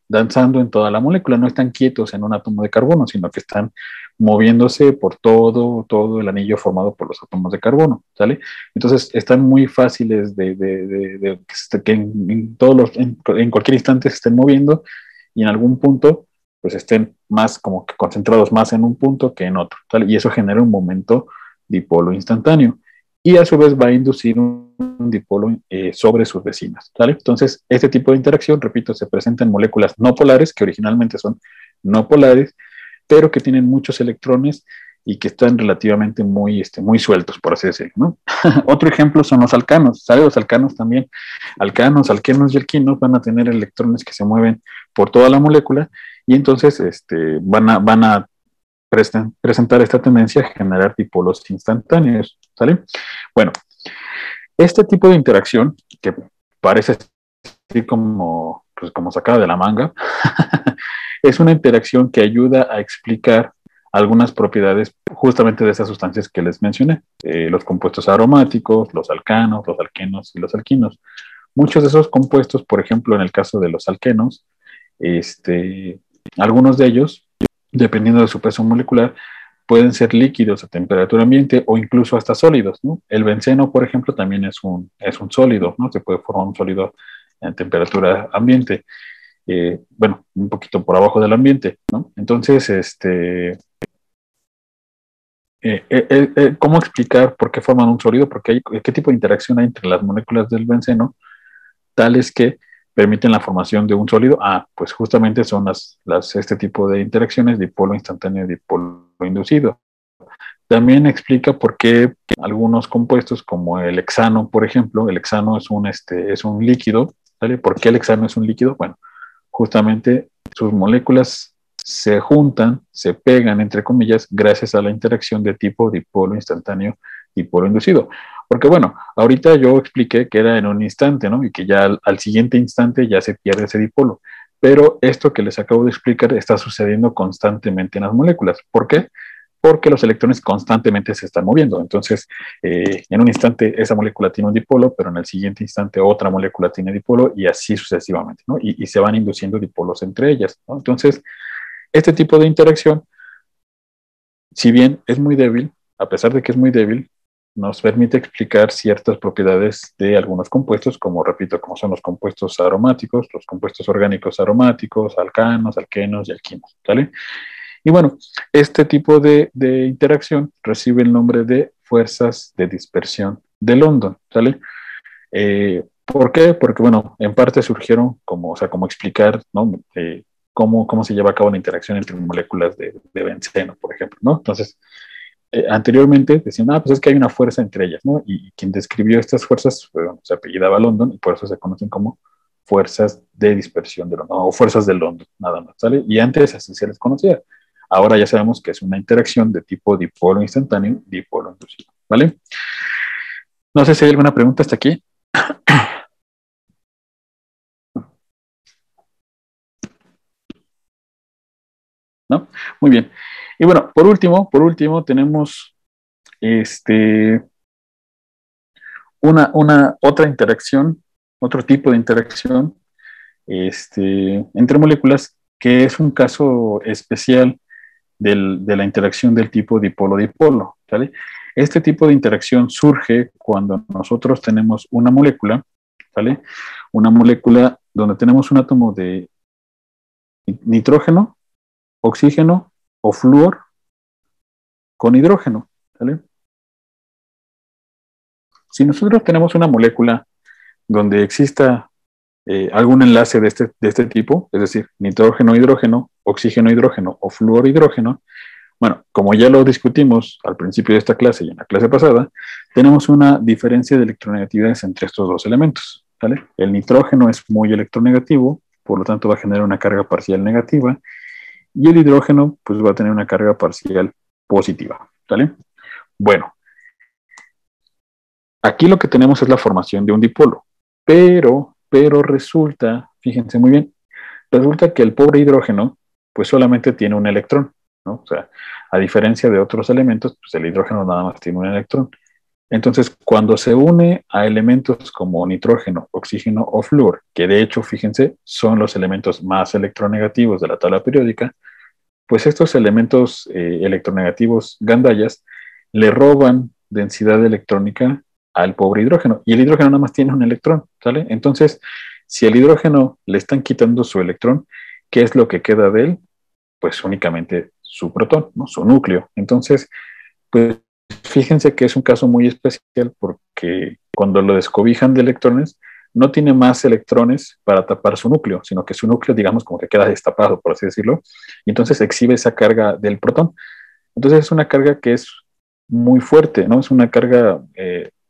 danzando en toda la molécula, no están quietos en un átomo de carbono, sino que están moviéndose por todo el anillo formado por los átomos de carbono, ¿sale? Entonces están muy fáciles que en cualquier instante se estén moviendo y en algún punto pues estén más como que concentrados más en un punto que en otro, ¿sale? Y eso genera un momento dipolo instantáneo y a su vez va a inducir un dipolo sobre sus vecinas, ¿vale? Entonces, este tipo de interacción, repito, se presenta en moléculas no polares, que originalmente son no polares, pero que tienen muchos electrones y que están relativamente muy sueltos, por así decirlo, ¿no? Otro ejemplo son los alcanos, ¿sabes? Los alcanos también, alcanos, alquenos y alquinos van a tener electrones que se mueven por toda la molécula y entonces van a presentar esta tendencia a generar dipolos instantáneos, ¿sale? Bueno, este tipo de interacción, que parece así como sacada de la manga, es una interacción que ayuda a explicar algunas propiedades justamente de esas sustancias que les mencioné, los compuestos aromáticos, los alcanos, los alquenos y los alquinos. Muchos de esos compuestos, por ejemplo, en el caso de los alquenos, algunos de ellos, dependiendo de su peso molecular, pueden ser líquidos a temperatura ambiente o incluso hasta sólidos, ¿no? El benceno, por ejemplo, también es un sólido, ¿no? Se puede formar un sólido a temperatura ambiente, bueno, un poquito por abajo del ambiente, ¿no? Entonces, ¿cómo explicar por qué forman un sólido? Porque ¿qué tipo de interacción hay entre las moléculas del benceno tales que permiten la formación de un sólido? Pues justamente son este tipo de interacciones, dipolo instantáneo y dipolo inducido. También explica por qué algunos compuestos, como el hexano, por ejemplo, el hexano es un líquido, ¿vale? ¿Por qué el hexano es un líquido? Bueno, justamente sus moléculas se juntan, se pegan, entre comillas, gracias a la interacción de tipo dipolo instantáneo, dipolo inducido. Porque bueno, ahorita yo expliqué que era en un instante, ¿no? Y que ya al siguiente instante ya se pierde ese dipolo. Pero esto que les acabo de explicar está sucediendo constantemente en las moléculas. ¿Por qué? Porque los electrones constantemente se están moviendo. Entonces, en un instante esa molécula tiene un dipolo, pero en el siguiente instante otra molécula tiene dipolo y así sucesivamente, ¿no? Y se van induciendo dipolos entre ellas, ¿no? Entonces, este tipo de interacción, si bien es muy débil, a pesar de que es muy débil, nos permite explicar ciertas propiedades de algunos compuestos, como repito, como son los compuestos aromáticos, los compuestos orgánicos aromáticos, alcanos, alquenos y alquinos, ¿vale? Y bueno, este tipo de interacción recibe el nombre de fuerzas de dispersión de London, ¿sale? ¿Por qué? Porque, bueno, en parte surgieron como explicar, ¿no? cómo se lleva a cabo la interacción entre moléculas de benceno, por ejemplo, ¿no? Entonces, anteriormente decían, pues es que hay una fuerza entre ellas, ¿no? Y quien describió estas fuerzas se apellidaba London y por eso se conocen como fuerzas de dispersión de London, o fuerzas de London, nada más, ¿sale? Y antes así se les conocía. Ahora ya sabemos que es una interacción de tipo dipolo instantáneo, dipolo inducido, ¿vale? No sé si hay alguna pregunta hasta aquí. ¿No? Muy bien. Y bueno, por último tenemos una otra interacción, otro tipo de interacción entre moléculas, que es un caso especial de la interacción del tipo dipolo-dipolo, ¿vale? Este tipo de interacción surge cuando nosotros tenemos una molécula, ¿vale? Una molécula donde tenemos un átomo de nitrógeno, oxígeno o flúor con hidrógeno, ¿vale? Si nosotros tenemos una molécula donde exista algún enlace de este tipo, es decir, nitrógeno-hidrógeno, oxígeno-hidrógeno o flúor-hidrógeno, bueno, como ya lo discutimos al principio de esta clase y en la clase pasada, tenemos una diferencia de electronegatividades entre estos dos elementos, ¿vale? El nitrógeno es muy electronegativo, por lo tanto va a generar una carga parcial negativa, y el hidrógeno pues va a tener una carga parcial positiva, ¿vale? Bueno, aquí lo que tenemos es la formación de un dipolo, pero resulta, fíjense muy bien, resulta que el pobre hidrógeno pues solamente tiene un electrón, ¿no? O sea, a diferencia de otros elementos, pues el hidrógeno nada más tiene un electrón. Entonces, cuando se une a elementos como nitrógeno, oxígeno o flúor, que de hecho, fíjense, son los elementos más electronegativos de la tabla periódica, pues estos elementos electronegativos gandallas le roban densidad electrónica al pobre hidrógeno, y el hidrógeno nada más tiene un electrón, ¿sale? Entonces, si al hidrógeno le están quitando su electrón, ¿qué es lo que queda de él? Pues únicamente su protón, ¿no? Su núcleo. Entonces, pues fíjense que es un caso muy especial porque cuando lo descobijan de electrones, no tiene más electrones para tapar su núcleo, sino que su núcleo, digamos, como que queda destapado, por así decirlo, y entonces exhibe esa carga del protón. Entonces es una carga que es muy fuerte, ¿no? Es una carga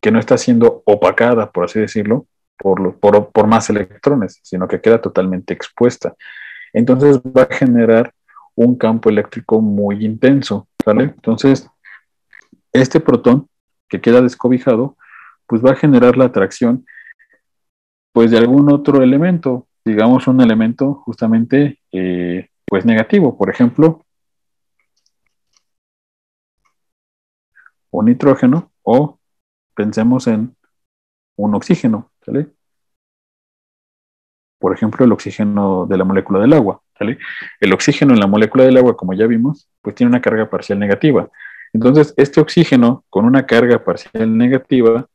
que no está siendo opacada, por así decirlo, por más electrones, sino que queda totalmente expuesta. Entonces va a generar un campo eléctrico muy intenso, ¿vale? Entonces, este protón que queda descobijado, pues va a generar la atracción, pues de algún otro elemento, digamos un elemento justamente, pues negativo, por ejemplo, un nitrógeno o pensemos en un oxígeno, ¿vale? Por ejemplo, el oxígeno de la molécula del agua, ¿vale? El oxígeno en la molécula del agua, como ya vimos, pues tiene una carga parcial negativa. Entonces, este oxígeno con una carga parcial negativa,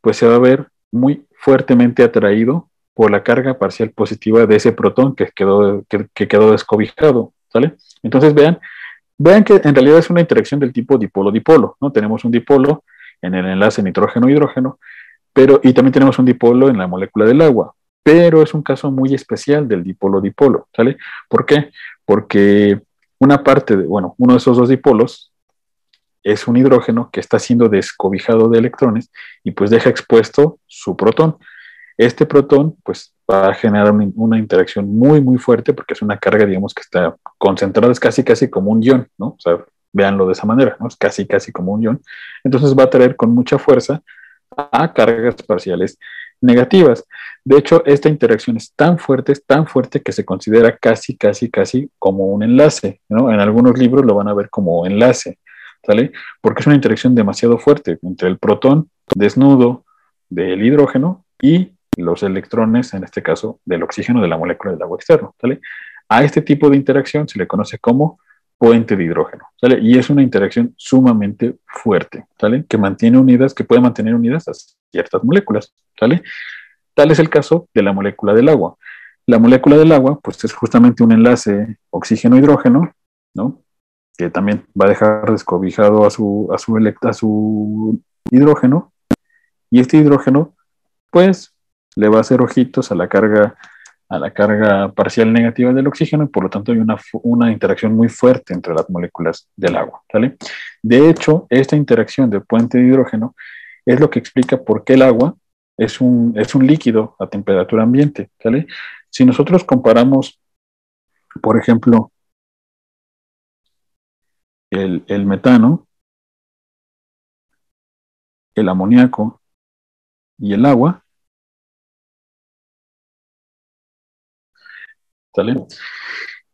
pues se va a ver muy fuertemente atraído por la carga parcial positiva de ese protón que quedó descobijado, ¿sale? Entonces, vean que en realidad es una interacción del tipo dipolo-dipolo, ¿no? Tenemos un dipolo en el enlace nitrógeno-hidrógeno, y también tenemos un dipolo en la molécula del agua, pero es un caso muy especial del dipolo-dipolo, ¿sale? ¿Por qué? Porque uno de esos dos dipolos es un hidrógeno que está siendo descobijado de electrones y pues deja expuesto su protón. Este protón pues va a generar una interacción muy, muy fuerte porque es una carga, digamos, que está concentrada, es casi, casi como un ion, ¿no? O sea, véanlo de esa manera, ¿no? Es casi, casi como un ion. Entonces va a traer con mucha fuerza a cargas parciales negativas. De hecho, esta interacción es tan fuerte que se considera casi, casi, casi como un enlace, ¿no? En algunos libros lo van a ver como enlace, ¿sale? Porque es una interacción demasiado fuerte entre el protón desnudo del hidrógeno y los electrones, en este caso, del oxígeno de la molécula del agua externo, ¿sale? A este tipo de interacción se le conoce como puente de hidrógeno, ¿sale? Y es una interacción sumamente fuerte, ¿sale? Que puede mantener unidas a ciertas moléculas, ¿sale? Tal es el caso de la molécula del agua. La molécula del agua, pues es justamente un enlace oxígeno-hidrógeno, ¿no? Que también va a dejar descobijado a su hidrógeno, y este hidrógeno, pues, le va a hacer ojitos a la carga a la carga parcial negativa del oxígeno y por lo tanto hay una interacción muy fuerte entre las moléculas del agua, ¿sale? De hecho, esta interacción de puente de hidrógeno es lo que explica por qué el agua es un líquido a temperatura ambiente, ¿sale? Si nosotros comparamos, por ejemplo, el metano, el amoníaco y el agua, ¿sale?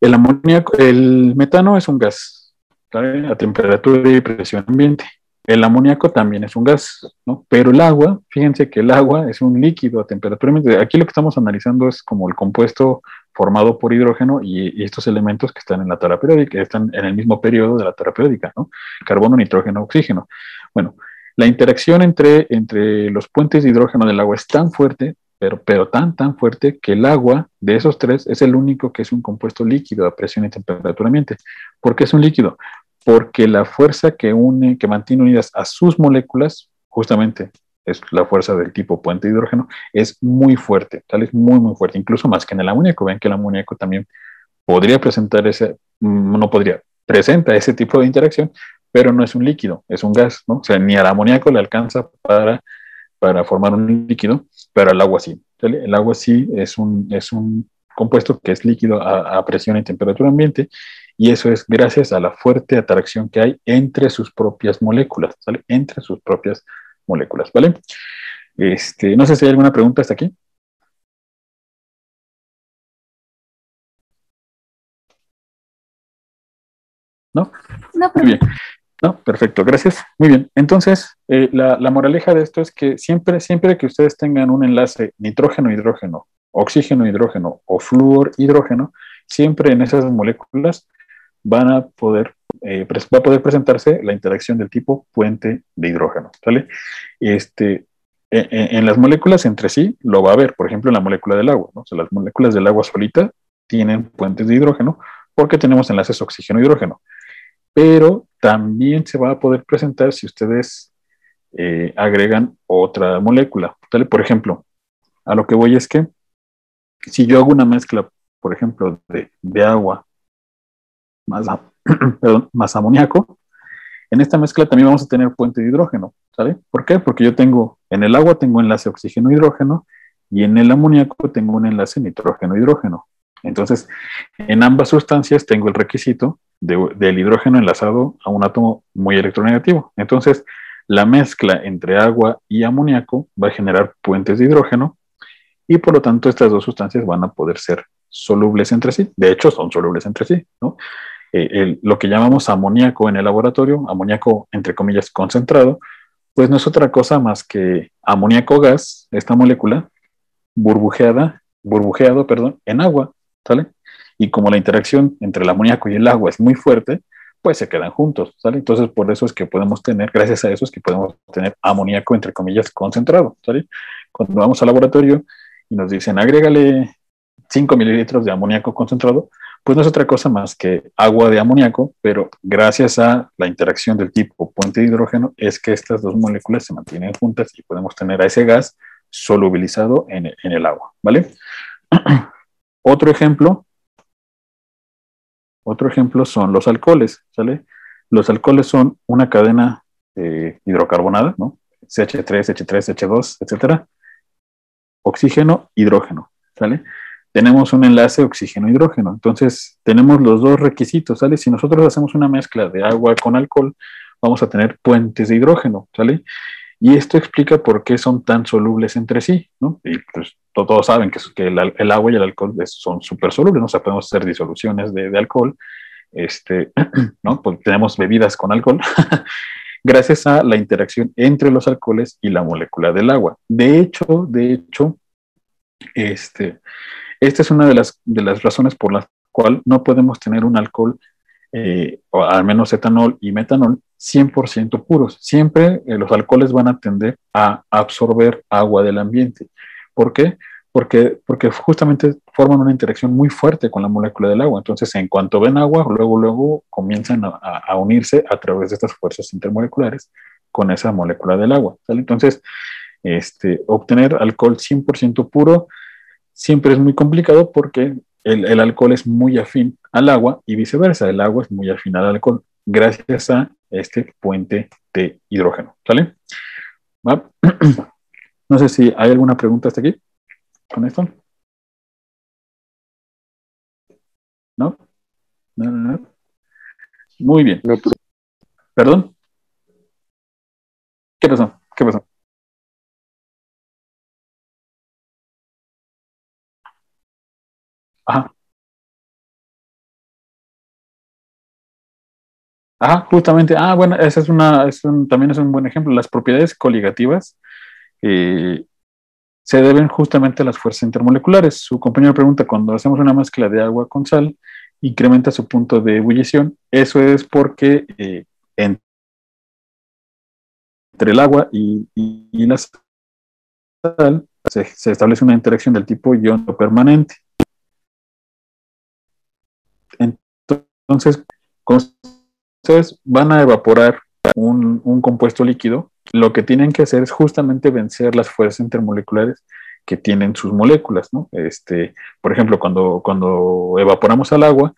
El metano es un gas, ¿sale? A temperatura y presión ambiente. El amoníaco también es un gas, ¿no? Pero el agua, fíjense que el agua es un líquido a temperatura ambiente. Aquí lo que estamos analizando es como el compuesto formado por hidrógeno y estos elementos que están en la tabla periódica, están en el mismo periodo de la tabla periódica, ¿no? Carbono, nitrógeno, oxígeno. Bueno, la interacción entre los puentes de hidrógeno del agua es tan fuerte, pero tan fuerte que el agua de esos tres es el único que es un compuesto líquido a presión y temperatura ambiente. ¿Por qué es un líquido? Porque la fuerza que mantiene unidas a sus moléculas, justamente es la fuerza del tipo puente de hidrógeno, es muy fuerte, tal es muy fuerte, incluso más que en el amoníaco. Ven que el amoníaco también podría presentar no podría, presenta ese tipo de interacción, pero no es un líquido, es un gas, ¿no? O sea, ni al amoníaco le alcanza para formar un líquido, pero el agua sí, ¿sale? El agua sí es un compuesto que es líquido a presión y temperatura ambiente, y eso es gracias a la fuerte atracción que hay entre sus propias moléculas, ¿sale? Entre sus propias moléculas, ¿vale? No sé si hay alguna pregunta hasta aquí. ¿No? No, Muy bien. No, perfecto, gracias. Muy bien. Entonces, la moraleja de esto es que siempre que ustedes tengan un enlace nitrógeno-hidrógeno, oxígeno-hidrógeno o flúor-hidrógeno, siempre en esas moléculas va a poder presentarse la interacción del tipo puente de hidrógeno, ¿vale? En las moléculas entre sí lo va a haber, por ejemplo, en la molécula del agua, ¿no? O sea, las moléculas del agua solita tienen puentes de hidrógeno porque tenemos enlaces oxígeno-hidrógeno, pero también se va a poder presentar si ustedes agregan otra molécula, ¿vale? Por ejemplo, a lo que voy es que si yo hago una mezcla, por ejemplo, de agua más, más amoníaco, en esta mezcla también vamos a tener puente de hidrógeno, ¿sale? ¿Por qué? Porque yo en el agua tengo enlace oxígeno-hidrógeno y en el amoníaco tengo un enlace nitrógeno-hidrógeno. Entonces, en ambas sustancias tengo el requisito del hidrógeno enlazado a un átomo muy electronegativo. Entonces, la mezcla entre agua y amoníaco va a generar puentes de hidrógeno y por lo tanto estas dos sustancias van a poder ser solubles entre sí. De hecho, son solubles entre sí, ¿no? Lo que llamamos amoníaco en el laboratorio, amoníaco entre comillas concentrado, pues no es otra cosa más que amoníaco gas, esta molécula, burbujeado, en agua, ¿sale? Y como la interacción entre el amoníaco y el agua es muy fuerte, pues se quedan juntos, ¿sale? Entonces por eso es que podemos tener, gracias a eso es que podemos tener amoníaco entre comillas concentrado, ¿sale? Cuando vamos al laboratorio y nos dicen agrégale 5 mililitros de amoníaco concentrado, pues no es otra cosa más que agua de amoníaco, pero gracias a la interacción del tipo puente de hidrógeno es que estas dos moléculas se mantienen juntas y podemos tener a ese gas solubilizado en el agua, ¿vale? Otro ejemplo son los alcoholes, ¿sale? Los alcoholes son una cadena hidrocarbonada, ¿no? CH3, H3, H2, etcétera. Oxígeno, hidrógeno, ¿sale? Tenemos un enlace oxígeno-hidrógeno. Entonces, tenemos los dos requisitos, ¿sale? Si nosotros hacemos una mezcla de agua con alcohol, vamos a tener puentes de hidrógeno, ¿sale? Y esto explica por qué son tan solubles entre sí, ¿no? Y pues todos saben que el agua y el alcohol son súper solubles, ¿no? O sea, podemos hacer disoluciones de alcohol, ¿no? Pues tenemos bebidas con alcohol, gracias a la interacción entre los alcoholes y la molécula del agua. De hecho, esta es una de las razones por las cuales no podemos tener un alcohol, o al menos etanol y metanol, 100% puros. Siempre los alcoholes van a tender a absorber agua del ambiente. ¿Por qué? Porque justamente forman una interacción muy fuerte con la molécula del agua. Entonces, en cuanto ven agua, luego comienzan a unirse a través de estas fuerzas intermoleculares con esa molécula del agua, ¿sale? Entonces, obtener alcohol 100% puro siempre es muy complicado porque el alcohol es muy afín al agua y viceversa, el agua es muy afín al alcohol gracias a este puente de hidrógeno, ¿sale? ¿Va? No sé si hay alguna pregunta hasta aquí con esto. ¿No? No, no, no. Muy bien. No, ¿Perdón? ¿Qué pasó? ¿Qué pasó? Ajá. Ajá, justamente. Ah, bueno, esa es también es un buen ejemplo. Las propiedades coligativas eh, se deben justamente a las fuerzas intermoleculares. Su compañero pregunta, cuando hacemos una mezcla de agua con sal, incrementa su punto de ebullición. Eso es porque entre el agua y la sal se establece una interacción del tipo ion permanente. Entonces, cuando ustedes van a evaporar un compuesto líquido, lo que tienen que hacer es justamente vencer las fuerzas intermoleculares que tienen sus moléculas, ¿no? Por ejemplo, cuando evaporamos al agua,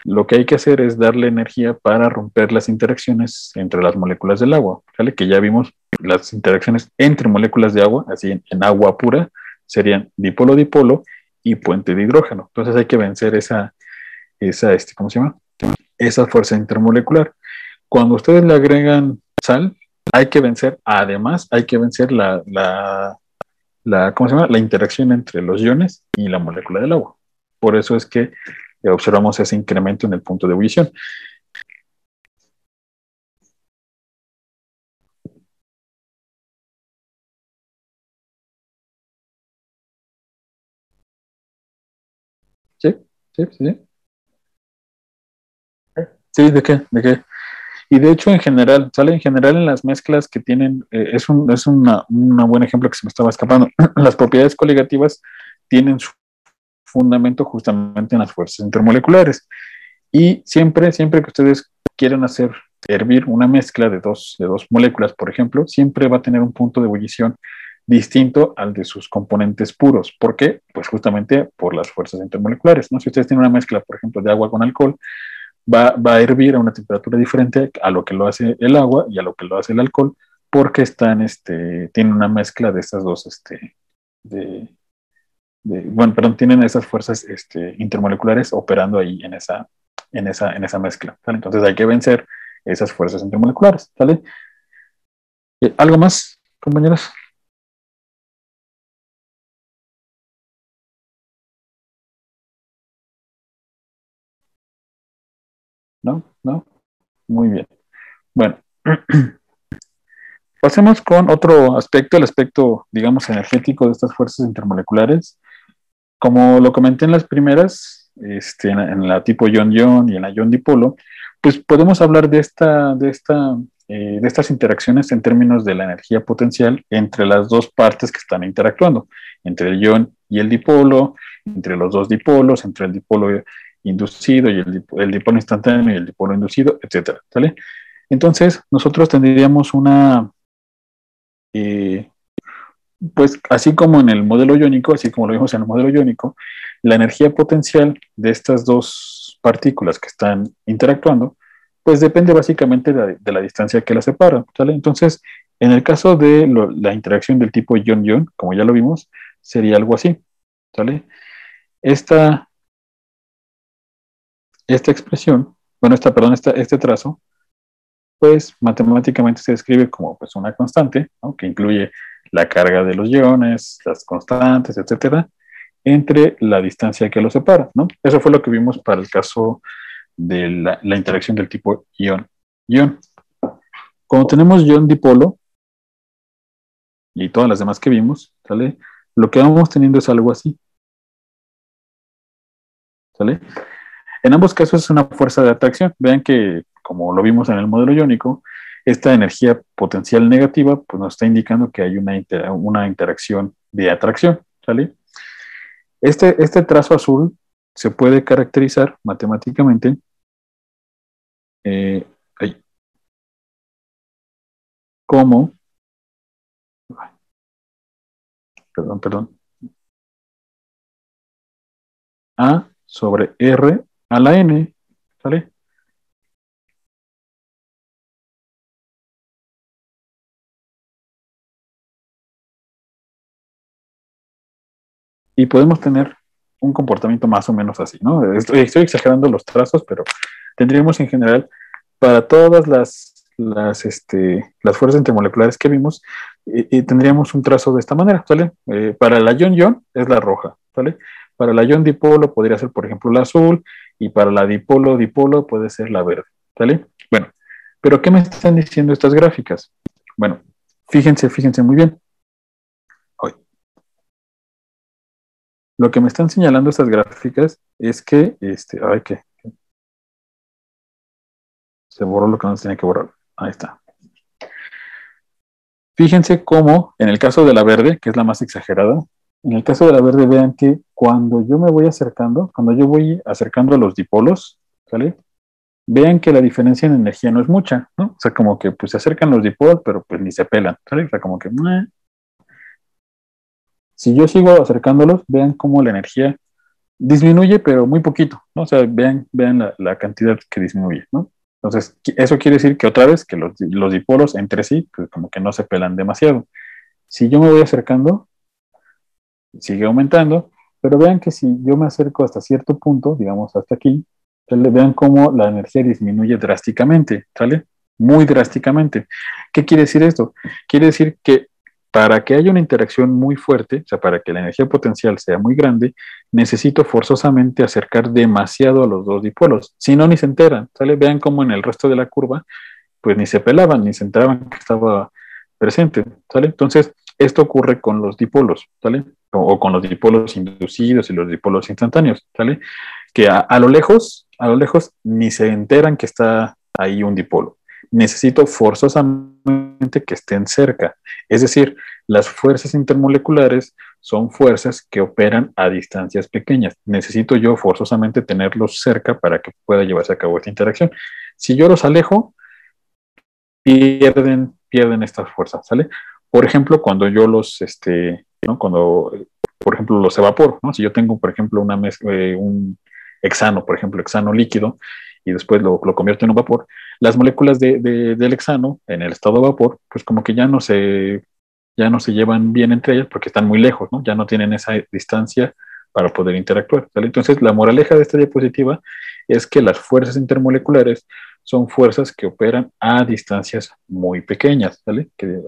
lo que hay que hacer es darle energía para romper las interacciones entre las moléculas del agua, ¿vale? Que ya vimos las interacciones entre moléculas de agua, así en agua pura, serían dipolo-dipolo y puente de hidrógeno. Entonces hay que vencer ¿cómo se llama? Esa fuerza intermolecular. Cuando ustedes le agregan sal, además, hay que vencer ¿cómo se llama? La interacción entre los iones y la molécula del agua. Por eso es que observamos ese incremento en el punto de ebullición. ¿Sí? ¿Sí? ¿Sí? ¿Sí? ¿De qué? ¿De qué? Y de hecho, en general, sale en general en las mezclas que tienen, es un buen ejemplo que se me estaba escapando. Las propiedades coligativas tienen su fundamento justamente en las fuerzas intermoleculares. Y siempre que ustedes quieran hacer hervir una mezcla de dos moléculas, por ejemplo, siempre va a tener un punto de ebullición distinto al de sus componentes puros. ¿Por qué? Pues justamente por las fuerzas intermoleculares, ¿no? Si ustedes tienen una mezcla, por ejemplo, de agua con alcohol, va a hervir a una temperatura diferente a lo que lo hace el agua y a lo que lo hace el alcohol, porque tienen una mezcla de estas dos, de, bueno, perdón, tienen esas fuerzas intermoleculares operando ahí en esa mezcla, ¿vale? Entonces hay que vencer esas fuerzas intermoleculares, ¿vale? ¿Algo más, compañeros? ¿No? ¿No? Muy bien. Bueno, pasemos con otro aspecto, el aspecto, digamos, energético de estas fuerzas intermoleculares. Como lo comenté en las primeras, en la tipo ion-ion y en la ion-dipolo, pues podemos hablar de estas interacciones en términos de la energía potencial entre las dos partes que están interactuando, entre el ion y el dipolo, entre los dos dipolos, entre el dipolo inducido y el dipolo instantáneo y el dipolo inducido, etcétera, ¿sale? Entonces, nosotros tendríamos eh, pues así como en el modelo iónico, así como lo vimos en el modelo iónico, la energía potencial de estas dos partículas que están interactuando, pues depende básicamente de la distancia que las separa, ¿sale? Entonces, en el caso de la interacción del tipo ion-ion, como ya lo vimos, sería algo así, ¿sale? Esta, esta expresión, bueno, perdón, este trazo, pues matemáticamente se describe como pues una constante, ¿no? Que incluye la carga de los iones, las constantes, etcétera, entre la distancia que los separa, ¿no? Eso fue lo que vimos para el caso de la interacción del tipo ion-ion. Cuando tenemos ion dipolo y todas las demás que vimos, ¿sale? Lo que vamos teniendo es algo así, ¿sale? En ambos casos es una fuerza de atracción. Vean que, como lo vimos en el modelo iónico, esta energía potencial negativa pues, nos está indicando que hay una interacción de atracción, ¿sale? Este trazo azul se puede caracterizar matemáticamente eh, como, perdón, A sobre R a la N, ¿sale? Y podemos tener un comportamiento más o menos así, ¿no? Estoy exagerando los trazos, pero tendríamos en general para todas las fuerzas intermoleculares que vimos, tendríamos un trazo de esta manera, ¿sale? Para la ion-ion es la roja, ¿sale? Para la ion-dipolo podría ser, por ejemplo, la azul, y para la dipolo-dipolo puede ser la verde, ¿sale? Bueno, pero ¿qué me están diciendo estas gráficas? Bueno, fíjense muy bien. Hoy, lo que me están señalando estas gráficas es que, ay, que se borró lo que no se tenía que borrar. Ahí está. Fíjense cómo, en el caso de la verde, que es la más exagerada, en el caso de la verde, vean que cuando yo me voy acercando, cuando yo voy acercando a los dipolos, ¿sale? Vean que la diferencia en energía no es mucha, ¿no? O sea, como que pues se acercan los dipolos, pero pues ni se pelan, ¿sale? O sea, como que, meh. Si yo sigo acercándolos, vean cómo la energía disminuye, pero muy poquito, ¿no? O sea, vean la cantidad que disminuye, ¿no? Entonces, eso quiere decir que otra vez, que los dipolos entre sí, pues como que no se pelan demasiado. Si yo me voy acercando, sigue aumentando, pero vean que si yo me acerco hasta cierto punto, digamos hasta aquí, vean cómo la energía disminuye drásticamente, ¿sale? Muy drásticamente. ¿Qué quiere decir esto? Quiere decir que para que haya una interacción muy fuerte, o sea, para que la energía potencial sea muy grande, necesito forzosamente acercar demasiado a los dos dipolos. Si no, ni se enteran, ¿sale? Vean cómo en el resto de la curva, pues ni se pelaban, ni se enteraban que estaba presente, ¿sale? Entonces, esto ocurre con los dipolos, ¿sale? O con los dipolos inducidos y los dipolos instantáneos, ¿sale? Que a lo lejos ni se enteran que está ahí un dipolo. Necesito forzosamente que estén cerca. Es decir, las fuerzas intermoleculares son fuerzas que operan a distancias pequeñas. Necesito yo forzosamente tenerlos cerca para que pueda llevarse a cabo esta interacción. Si yo los alejo, pierden estas fuerzas, ¿sale? Por ejemplo, cuando yo ¿no? Cuando, por ejemplo, los evaporo, ¿no? Si yo tengo, por ejemplo, un hexano, por ejemplo, hexano líquido, y después lo convierto en un vapor, las moléculas del hexano, en el estado de vapor, pues como que ya no se llevan bien entre ellas porque están muy lejos, ¿no? Ya no tienen esa distancia para poder interactuar, ¿sale? Entonces, la moraleja de esta diapositiva es que las fuerzas intermoleculares son fuerzas que operan a distancias muy pequeñas, ¿vale? Que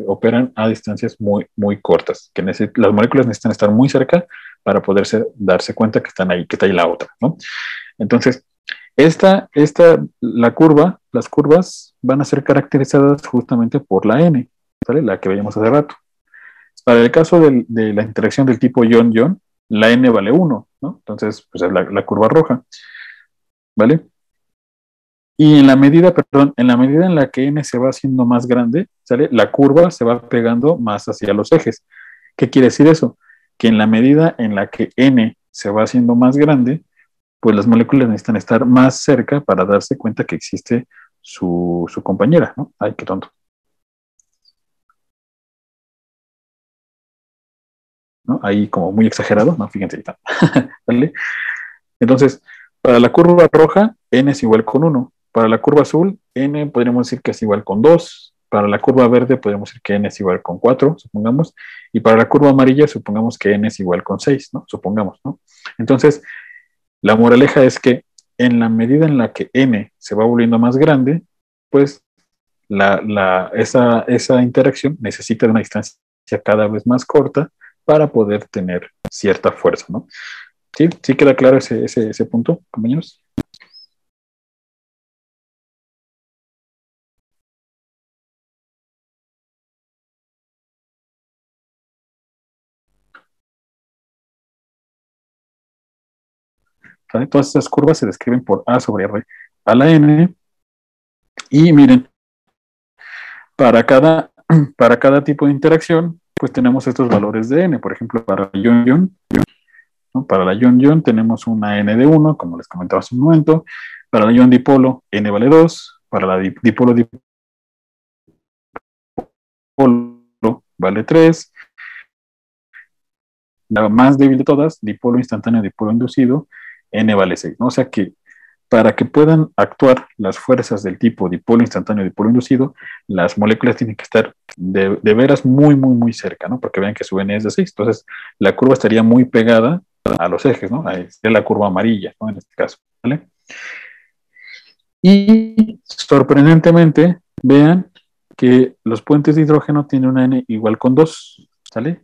operan a distancias muy, muy cortas, que las moléculas necesitan estar muy cerca para poderse darse cuenta que están ahí, que está ahí la otra, ¿no? Entonces, las curvas van a ser caracterizadas justamente por la N, ¿vale? La que veíamos hace rato. Para el caso de la interacción del tipo ion-ion, la N vale 1, ¿no? Entonces, pues es la curva roja, ¿vale? Y en la medida en la que n se va haciendo más grande, ¿sale? La curva se va pegando más hacia los ejes. ¿Qué quiere decir eso? Que en la medida en la que n se va haciendo más grande, pues las moléculas necesitan estar más cerca para darse cuenta que existe su compañera, ¿no? Ay, qué tonto. ¿No? Ahí como muy exagerado, ¿no? Fíjense, ahí está. ¿Vale? Entonces, para la curva roja, n es igual con 1. Para la curva azul, n podríamos decir que es igual con 2. Para la curva verde, podemos decir que n es igual con 4, supongamos. Y para la curva amarilla, supongamos que n es igual con 6, ¿no? Supongamos, ¿no? Entonces, la moraleja es que en la medida en la que n se va volviendo más grande, pues esa interacción necesita de una distancia cada vez más corta para poder tener cierta fuerza, ¿no? ¿Sí? ¿Sí queda claro ese punto, compañeros? ¿Vale? Todas esas curvas se describen por A sobre R a la N. Y miren, para cada, para cada tipo de interacción, pues tenemos estos valores de N. Por ejemplo, para la ion-ion, ¿no? Para la ion-ion tenemos una N de 1, como les comentaba hace un momento. Para la ion-dipolo, N vale 2. Para la dipolo-dipolo vale 3. la más débil de todas, dipolo instantáneo, dipolo inducido, N vale 6, ¿no? O sea que para que puedan actuar las fuerzas del tipo dipolo instantáneo, dipolo inducido, las moléculas tienen que estar de veras muy, muy, muy cerca, ¿no? Porque vean que su N es de 6. Entonces, la curva estaría muy pegada a los ejes, ¿no? Ahí sería la curva amarilla, ¿no? En este caso, ¿vale? Y sorprendentemente, vean que los puentes de hidrógeno tienen una N igual con 2, ¿sale?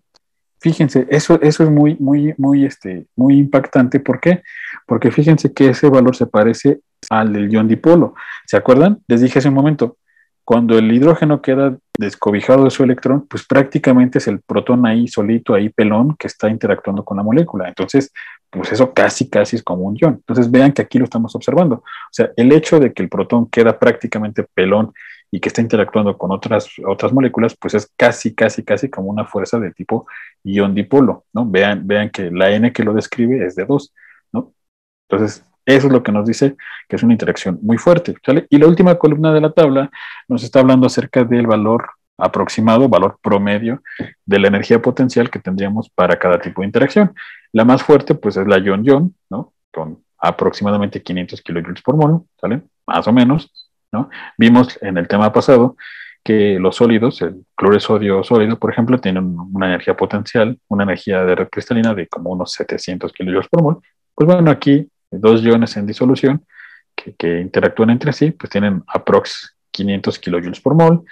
Fíjense, eso es muy, muy, muy, muy impactante. ¿Por qué? Porque fíjense que ese valor se parece al del ion dipolo. ¿Se acuerdan? Les dije hace un momento, cuando el hidrógeno queda descobijado de su electrón, pues prácticamente es el protón ahí solito, ahí pelón, que está interactuando con la molécula. Entonces, pues eso casi, casi es como un ion. Entonces, vean que aquí lo estamos observando. O sea, el hecho de que el protón queda prácticamente pelón y que está interactuando con otras moléculas, pues es casi, casi, casi como una fuerza de tipo ion dipolo, ¿no? Vean que la N que lo describe es de 2, ¿no? Entonces, eso es lo que nos dice que es una interacción muy fuerte, ¿sale? Y la última columna de la tabla nos está hablando acerca del valor aproximado, valor promedio de la energía potencial que tendríamos para cada tipo de interacción. La más fuerte, pues, es la ion-ion, ¿no? Con aproximadamente 500 kilojoules por mol, ¿sale? Más o menos, ¿no? Vimos en el tema pasado que los sólidos, el cloro de sodio sólido, por ejemplo, tienen una energía potencial, una energía de red cristalina de como unos 700 kilojoules por mol. Pues bueno, aquí dos iones en disolución que interactúan entre sí, pues tienen aprox 500 kilojoules por mol.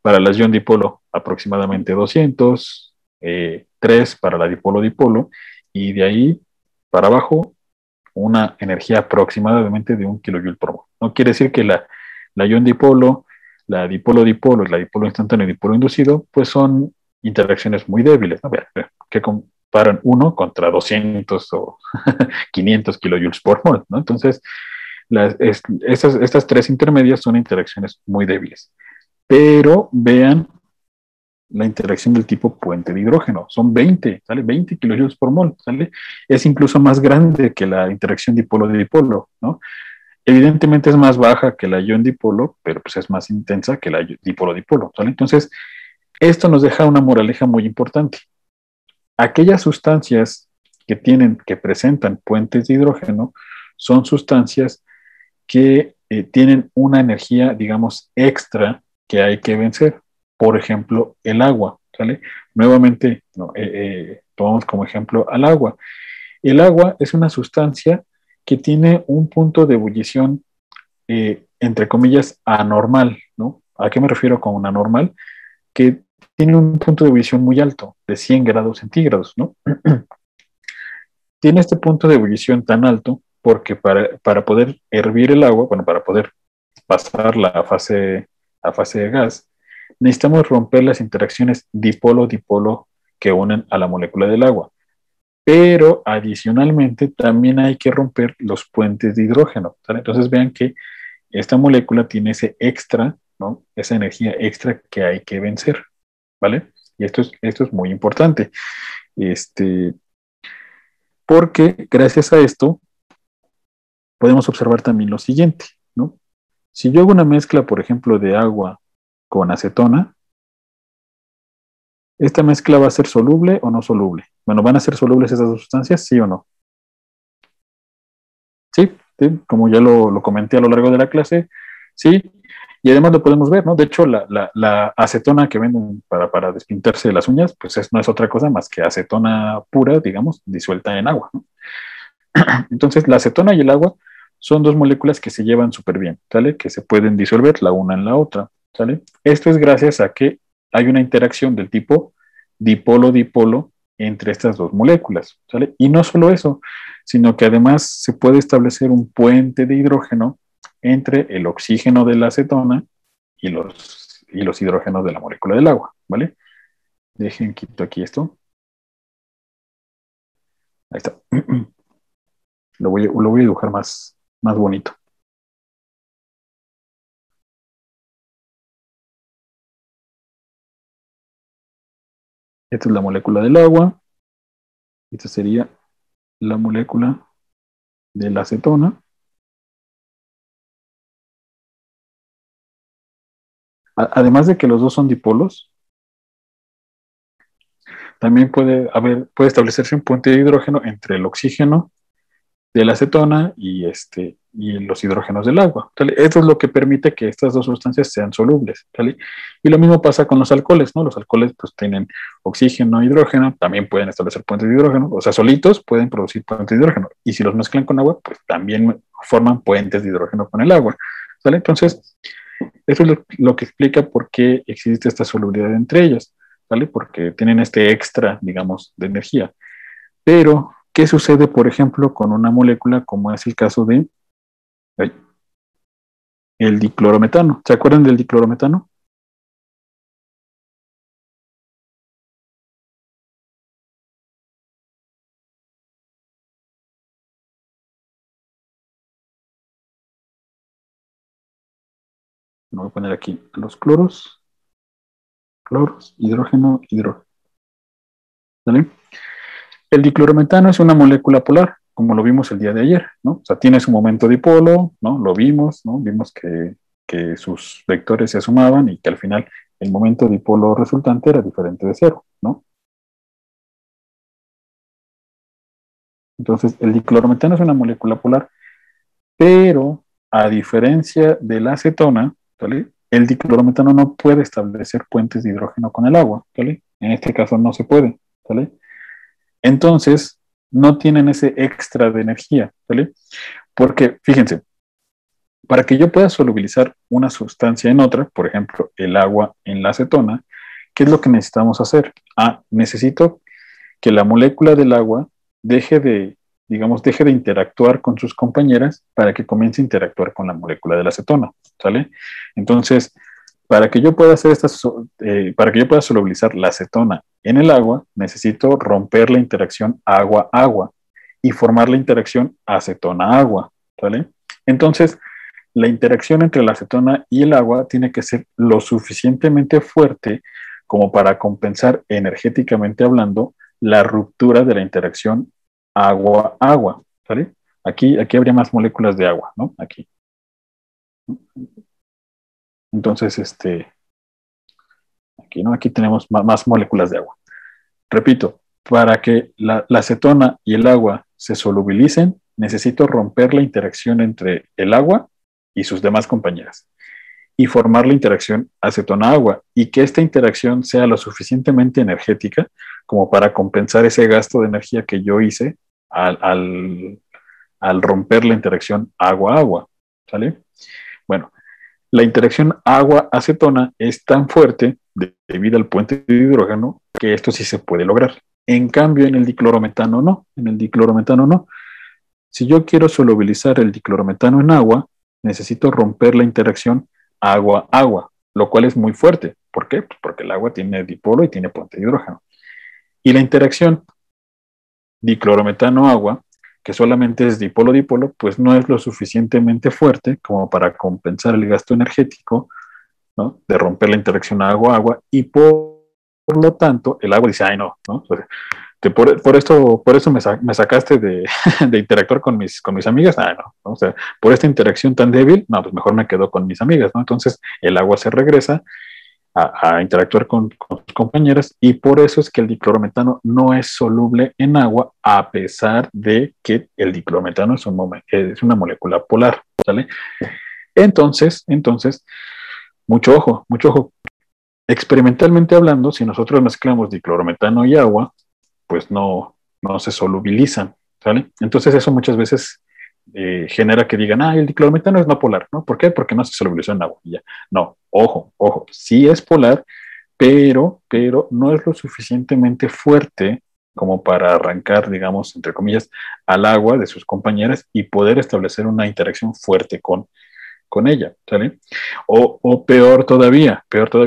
Para las ion dipolo, aproximadamente 200, 3 para la dipolo-dipolo, y de ahí para abajo, una energía aproximadamente de 1 kilojoule por mol. No quiere decir que la ion dipolo, la dipolo-dipolo, la dipolo instantáneo y dipolo inducido, pues son interacciones muy débiles, ¿no? Que comparan 1 contra 200 o 500 kilojoules por mol, ¿no? Entonces, estas tres intermedias son interacciones muy débiles. Pero vean la interacción del tipo puente de hidrógeno. Son 20, ¿sale? 20 kilojoules por mol, ¿sale? Es incluso más grande que la interacción dipolo de dipolo, ¿no? Evidentemente es más baja que la ion dipolo, pero pues es más intensa que la dipolo-dipolo, ¿sale? Entonces, esto nos deja una moraleja muy importante. Aquellas sustancias que presentan puentes de hidrógeno son sustancias que tienen una energía, digamos, extra que hay que vencer. Por ejemplo, el agua, ¿sale? Nuevamente, no, tomamos como ejemplo al agua. El agua es una sustancia que tiene un punto de ebullición, entre comillas, anormal, ¿no? ¿A qué me refiero con anormal? Que tiene un punto de ebullición muy alto, de 100 grados centígrados, ¿no? Tiene este punto de ebullición tan alto porque para poder hervir el agua, bueno, para poder pasarla a fase de gas, necesitamos romper las interacciones dipolo-dipolo que unen a la molécula del agua. Pero adicionalmente también hay que romper los puentes de hidrógeno, ¿sale? Entonces vean que esta molécula tiene ese extra, ¿no? Esa energía extra que hay que vencer, ¿vale? Y esto es muy importante, porque gracias a esto podemos observar también lo siguiente, ¿no? Si yo hago una mezcla, por ejemplo, de agua con acetona, ¿esta mezcla va a ser soluble o no soluble? Bueno, ¿van a ser solubles esas dos sustancias, sí o no? Sí, sí, como ya lo comenté a lo largo de la clase, sí, y además lo podemos ver, ¿no? De hecho, la acetona que venden para despintarse las uñas, pues no es otra cosa más que acetona pura, digamos, disuelta en agua, ¿no? Entonces, la acetona y el agua son dos moléculas que se llevan súper bien, ¿sale? Que se pueden disolver la una en la otra, ¿sale? Esto es gracias a que hay una interacción del tipo dipolo-dipolo entre estas dos moléculas, ¿sale? Y no solo eso, sino que además se puede establecer un puente de hidrógeno entre el oxígeno de la acetona y los hidrógenos de la molécula del agua, ¿vale? Dejen quito aquí esto. Ahí está. Lo voy a dibujar más bonito. Esta es la molécula del agua. Esta sería la molécula de la acetona. Además de que los dos son dipolos, También puede establecerse un puente de hidrógeno entre el oxígeno de la acetona y los hidrógenos del agua. ¿Vale? Esto es lo que permite que estas dos sustancias sean solubles. ¿Vale? Y lo mismo pasa con los alcoholes, ¿no? Los alcoholes pues tienen oxígeno e hidrógeno, también pueden establecer puentes de hidrógeno, o sea, solitos pueden producir puentes de hidrógeno. Y si los mezclan con agua, pues también forman puentes de hidrógeno con el agua. ¿Vale? Entonces, eso es lo que explica por qué existe esta solubilidad entre ellas. ¿Vale? Porque tienen este extra, digamos, de energía. Pero, ¿qué sucede, por ejemplo, con una molécula como es el caso de el diclorometano? ¿Se acuerdan del diclorometano? Voy a poner aquí los cloros, hidrógeno, hidrógeno. ¿Vale? El diclorometano es una molécula polar, como lo vimos el día de ayer, ¿no? O sea, tiene su momento dipolo, ¿no? Lo vimos, ¿no? Vimos que sus vectores se sumaban y que al final el momento dipolo resultante era diferente de cero, ¿no? Entonces, el diclorometano es una molécula polar, pero a diferencia de la acetona, ¿vale? El diclorometano no puede establecer puentes de hidrógeno con el agua, ¿vale? En este caso no se puede, ¿vale? Entonces, no tienen ese extra de energía, ¿vale? Porque, fíjense, para que yo pueda solubilizar una sustancia en otra, por ejemplo, el agua en la acetona, ¿qué es lo que necesitamos hacer? Necesito que la molécula del agua deje de, digamos, deje de interactuar con sus compañeras para que comience a interactuar con la molécula de la acetona, ¿sale? Entonces, para que yo pueda para que yo pueda solubilizar la acetona en el agua, necesito romper la interacción agua-agua y formar la interacción acetona-agua, ¿sale? Entonces, la interacción entre la acetona y el agua tiene que ser lo suficientemente fuerte como para compensar energéticamente hablando la ruptura de la interacción agua-agua, ¿vale? Aquí habría más moléculas de agua, ¿no? Aquí. Entonces, aquí, ¿no? Aquí tenemos más moléculas de agua. Repito, para que la acetona y el agua se solubilicen, necesito romper la interacción entre el agua y sus demás compañeras y formar la interacción acetona-agua y que esta interacción sea lo suficientemente energética como para compensar ese gasto de energía que yo hice al romper la interacción agua-agua. ¿Sale? Bueno, la interacción agua-acetona es tan fuerte debido al puente de hidrógeno que esto sí se puede lograr. En cambio, en el diclorometano no. En el diclorometano no. Si yo quiero solubilizar el diclorometano en agua, necesito romper la interacción agua-agua, lo cual es muy fuerte. ¿Por qué? Pues porque el agua tiene dipolo y tiene puente de hidrógeno. Y la interacción diclorometano-agua, que solamente es dipolo-dipolo, pues no es lo suficientemente fuerte como para compensar el gasto energético, ¿no? De romper la interacción agua-agua y por lo tanto el agua dice, ay no, ¿no? O sea, por eso me sacaste de interactuar con mis amigas, no, o sea, por esta interacción tan débil, no, pues mejor me quedo con mis amigas, ¿no? Entonces el agua se regresa a interactuar con sus compañeras y por eso es que el diclorometano no es soluble en agua a pesar de que el diclorometano es una molécula polar, ¿sale? Entonces, mucho ojo, mucho ojo. Experimentalmente hablando, si nosotros mezclamos diclorometano y agua, pues no se solubilizan, ¿sale? Entonces eso muchas veces genera que digan, el diclorometano es no polar, ¿no? ¿Por qué? Porque no se solubilizó en agua. Y ya. No, ojo, sí es polar, pero no es lo suficientemente fuerte como para arrancar, digamos, entre comillas, al agua de sus compañeras y poder establecer una interacción fuerte con ella, ¿sale? O peor todavía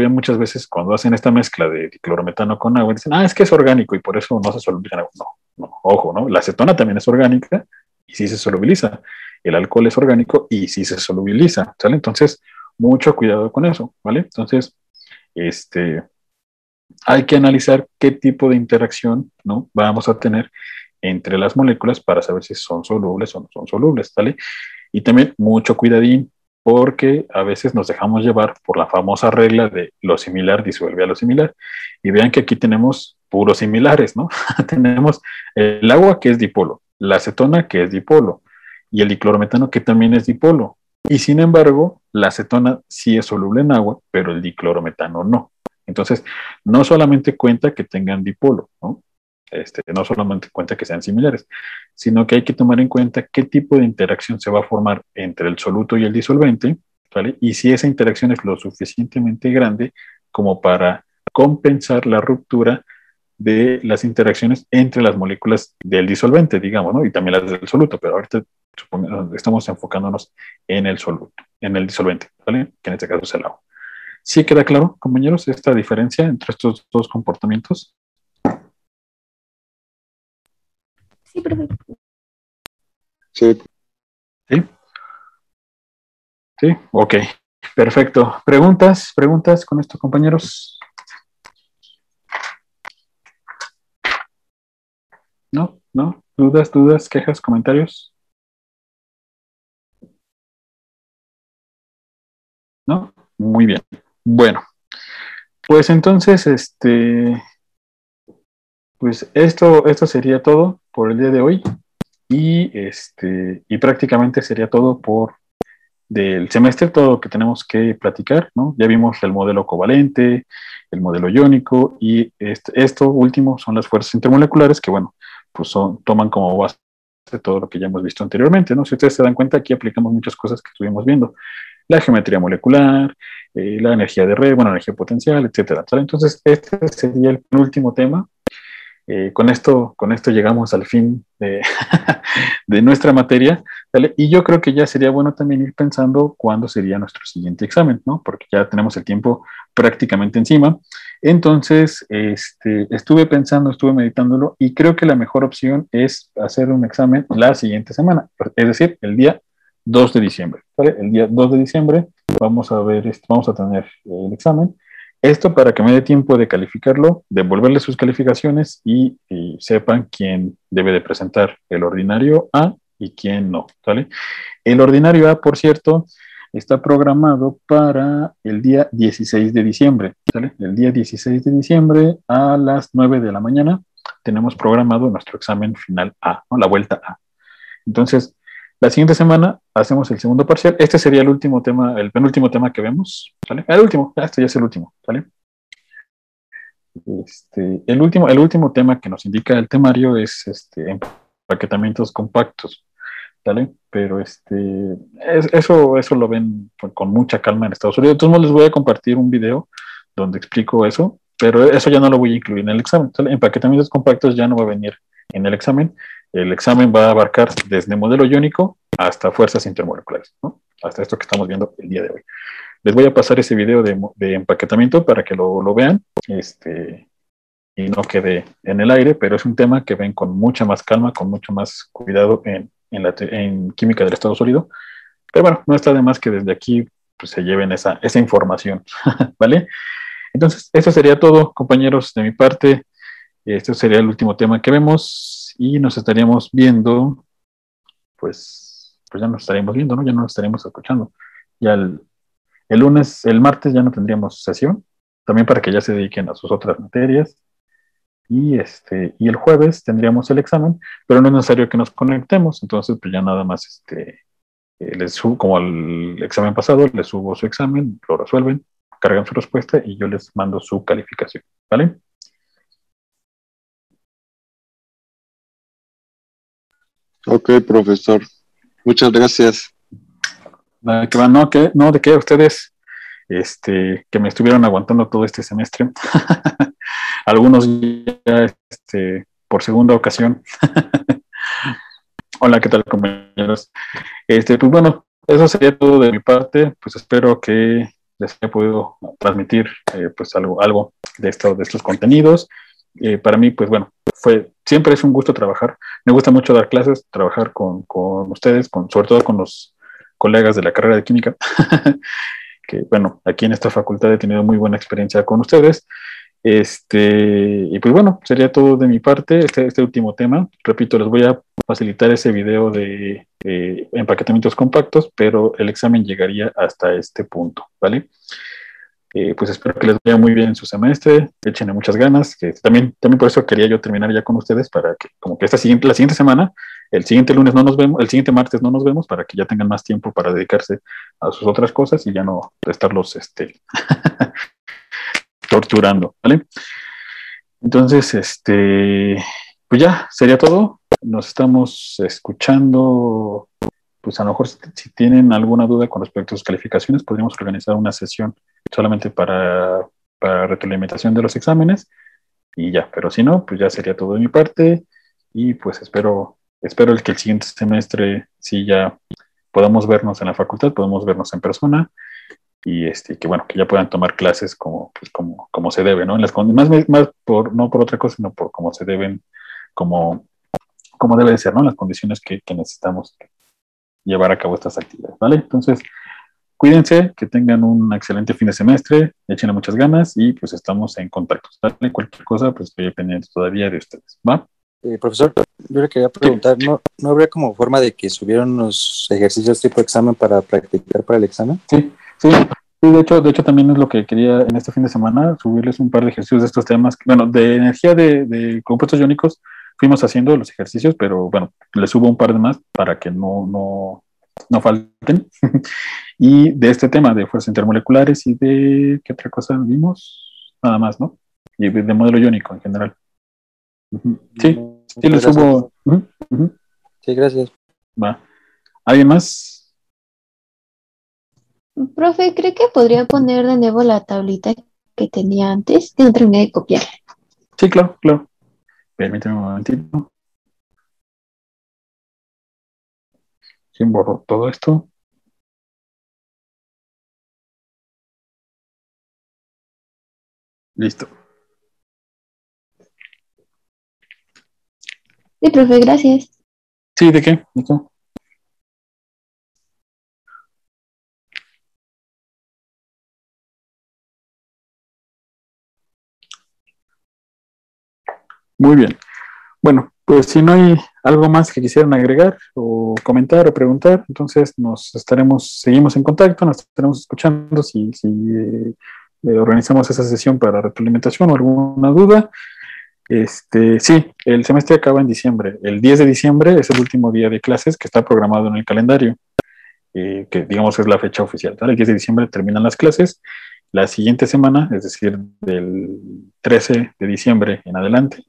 muchas veces cuando hacen esta mezcla de diclorometano con agua, dicen, es que es orgánico y por eso no se solubiliza en agua. No, ojo, ¿no? La acetona también es orgánica y sí se solubiliza. El alcohol es orgánico y sí se solubiliza, ¿sale? Entonces, mucho cuidado con eso, ¿vale? Entonces, hay que analizar qué tipo de interacción, ¿no? Vamos a tener entre las moléculas para saber si son solubles o no son solubles, ¿vale? Y también mucho cuidadín, porque a veces nos dejamos llevar por la famosa regla de lo similar disuelve a lo similar. Y vean que aquí tenemos puros similares, ¿no? Tenemos el agua que es dipolo, la acetona que es dipolo y el diclorometano que también es dipolo. Y sin embargo, la acetona sí es soluble en agua, pero el diclorometano no. Entonces, no solamente cuenta que tengan dipolo, ¿no? No solamente cuenta que sean similares, sino que hay que tomar en cuenta qué tipo de interacción se va a formar entre el soluto y el disolvente, ¿vale? Y si esa interacción es lo suficientemente grande como para compensar la ruptura de las interacciones entre las moléculas del disolvente, digamos, ¿no? Y también las del soluto, pero ahorita estamos enfocándonos en el soluto, en el disolvente, ¿vale? Que en este caso es el agua. ¿Sí queda claro, compañeros, esta diferencia entre estos dos comportamientos? Sí, profe. Sí. ¿Sí? ¿Sí? Ok, perfecto. ¿Preguntas? ¿Preguntas con esto, compañeros? ¿No? ¿No? ¿Dudas, dudas, quejas, comentarios? ¿No? Muy bien. Bueno, pues entonces, pues esto sería todo por el día de hoy y prácticamente sería todo por del semestre, todo lo que tenemos que platicar, ¿no? Ya vimos el modelo covalente, el modelo iónico y esto último son las fuerzas intermoleculares que, bueno, pues toman como base todo lo que ya hemos visto anteriormente, ¿no? Si ustedes se dan cuenta, aquí aplicamos muchas cosas que estuvimos viendo, la geometría molecular, la energía de red, bueno, energía potencial, etcétera. ¿Sale? Entonces, este sería el último tema. Con esto llegamos al fin de, de nuestra materia, ¿vale? Y yo creo que ya sería bueno también ir pensando cuándo sería nuestro siguiente examen, ¿no? Porque ya tenemos el tiempo prácticamente encima. Entonces, estuve pensando, estuve meditándolo y creo que la mejor opción es hacer un examen la siguiente semana, es decir, el día 2 de diciembre, ¿vale? El día 2 de diciembre vamos a ver, vamos a tener el examen. Esto para que me dé tiempo de calificarlo, devolverle sus calificaciones y sepan quién debe de presentar el ordinario A y quién no, ¿vale? El ordinario A, por cierto, está programado para el día 16 de diciembre, ¿vale? El día 16 de diciembre a las 9 de la mañana tenemos programado nuestro examen final A, ¿no? La vuelta A. Entonces, la siguiente semana hacemos el segundo parcial. Este sería el último tema, el penúltimo tema que vemos, ¿vale? El último, este ya es el último, ¿vale? El último tema que nos indica el temario es empaquetamientos compactos, ¿vale? Pero eso lo ven con mucha calma en Estados Unidos. Entonces, no les voy a compartir un video donde explico eso, pero eso ya no lo voy a incluir en el examen, ¿vale? Empaquetamientos compactos ya no va a venir en el examen. El examen va a abarcar desde modelo iónico hasta fuerzas intermoleculares, ¿no? Hasta esto que estamos viendo el día de hoy. Les voy a pasar ese video de empaquetamiento para que lo vean y no quede en el aire, pero es un tema que ven con mucha más calma, con mucho más cuidado en química del estado sólido. Pero bueno, no está de más que desde aquí pues, se lleven esa información, ¿vale? Entonces, eso sería todo, compañeros, de mi parte. Este sería el último tema que vemos y nos estaríamos viendo, pues ya nos estaríamos viendo, ¿no? Ya no nos estaríamos escuchando. Ya el lunes, el martes ya no tendríamos sesión, también para que ya se dediquen a sus otras materias. Y el jueves tendríamos el examen, pero no es necesario que nos conectemos, entonces pues ya nada más les subo, como el examen pasado, les subo su examen, lo resuelven, cargan su respuesta y yo les mando su calificación, ¿vale? Ok, profesor. Muchas gracias. No, de qué ustedes que me estuvieron aguantando todo este semestre, algunos ya por segunda ocasión. Hola, ¿qué tal, compañeros? Pues bueno, eso sería todo de mi parte. Pues espero que les haya podido transmitir pues algo de estos contenidos. Para mí, pues bueno, siempre es un gusto trabajar. Me gusta mucho dar clases, trabajar con ustedes, sobre todo con los colegas de la carrera de química, que bueno, aquí en esta facultad he tenido muy buena experiencia con ustedes. Y pues bueno, sería todo de mi parte, este último tema. Repito, les voy a facilitar ese video de empaquetamientos compactos, pero el examen llegaría hasta este punto, ¿vale? Pues espero que les vaya muy bien en su semestre, échenle muchas ganas, que también por eso quería yo terminar ya con ustedes, para que como que la siguiente semana, el siguiente lunes no nos vemos, el siguiente martes no nos vemos, para que ya tengan más tiempo para dedicarse a sus otras cosas y ya no estarlos torturando, ¿vale? Entonces, pues ya, sería todo. Nos estamos escuchando. Pues a lo mejor si tienen alguna duda con respecto a sus calificaciones, podríamos organizar una sesión solamente para retroalimentación de los exámenes y ya, pero si no, pues ya sería todo de mi parte y pues espero que el siguiente semestre sí ya podamos vernos en la facultad, podamos vernos en persona y que bueno, que ya puedan tomar clases como se debe, ¿no? Más no por otra cosa, sino por cómo se deben, como debe de ser, ¿no? Las condiciones que necesitamos llevar a cabo estas actividades, ¿vale? Entonces, cuídense, que tengan un excelente fin de semestre, échenle muchas ganas y pues estamos en contacto, ¿vale? Cualquier cosa, pues estoy pendiente todavía de ustedes, ¿va? Profesor, yo le quería preguntar, ¿no habría como forma de que subieran unos ejercicios tipo examen para practicar para el examen? Sí, de hecho también es lo que quería en este fin de semana, subirles un par de ejercicios de estos temas, bueno, de energía de compuestos iónicos, fuimos haciendo los ejercicios, pero bueno, les subo un par de más para que no falten. Y de este tema de fuerzas intermoleculares y de, ¿qué otra cosa vimos? Nada más, ¿no? Y de modelo iónico en general. Sí, les subo. Sí, gracias. Va. ¿Alguien más? Profe, ¿cree que podría poner de nuevo la tablita que tenía antes? Que no terminé de copiar. Sí, claro. Permíteme un momentito. ¿Quién borró todo esto? Listo. Sí, profe, gracias. Sí, ¿de qué? ¿De qué? Muy bien. Bueno, pues si no hay algo más que quisieran agregar o comentar o preguntar, entonces seguimos en contacto, nos estaremos escuchando si organizamos esa sesión para retroalimentación o alguna duda. Sí, el semestre acaba en diciembre. El 10 de diciembre es el último día de clases que está programado en el calendario, que digamos es la fecha oficial, ¿vale? El 10 de diciembre terminan las clases. La siguiente semana, es decir, del 13 de diciembre en adelante,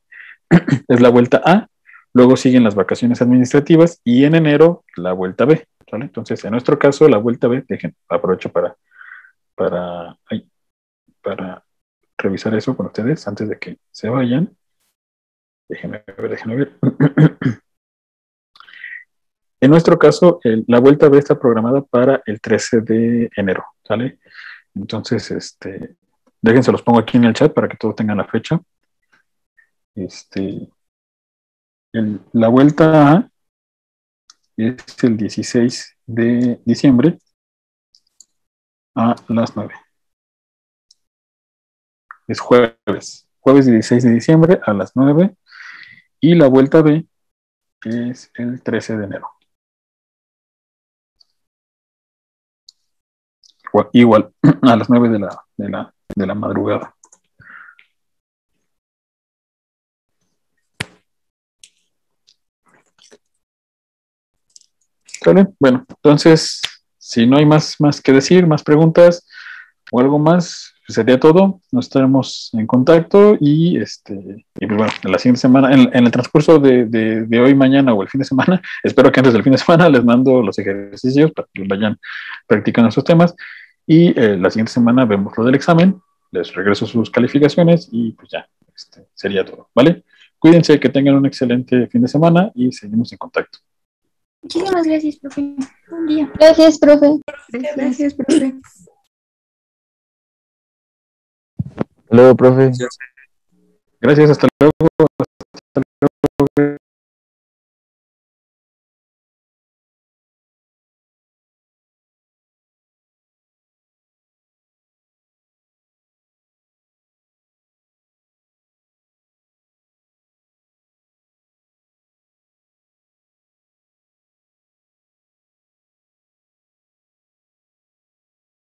es la vuelta A, luego siguen las vacaciones administrativas y en enero la vuelta B, ¿vale? Entonces, en nuestro caso, la vuelta B, aprovecho para revisar eso con ustedes antes de que se vayan. Déjenme ver. En nuestro caso, la vuelta B está programada para el 13 de enero, ¿sale? Entonces, déjense, los pongo aquí en el chat para que todos tengan la fecha. La vuelta A es el 16 de diciembre a las 9. Es jueves 16 de diciembre a las 9. Y la vuelta B es el 13 de enero. Igual, a las 9 de la madrugada. ¿Vale? Bueno, entonces, si no hay más que decir, más preguntas o algo más, pues sería todo. Nos estaremos en contacto y pues bueno, en la siguiente semana, en el transcurso de hoy, mañana o el fin de semana, espero que antes del fin de semana les mando los ejercicios para que vayan practicando esos temas y la siguiente semana vemos lo del examen, les regreso sus calificaciones y pues ya, sería todo, ¿vale? Cuídense, que tengan un excelente fin de semana y seguimos en contacto. Muchísimas gracias, profe. Buen día. Gracias, profe. Gracias, profe. Hasta luego, profe. Gracias, hasta luego.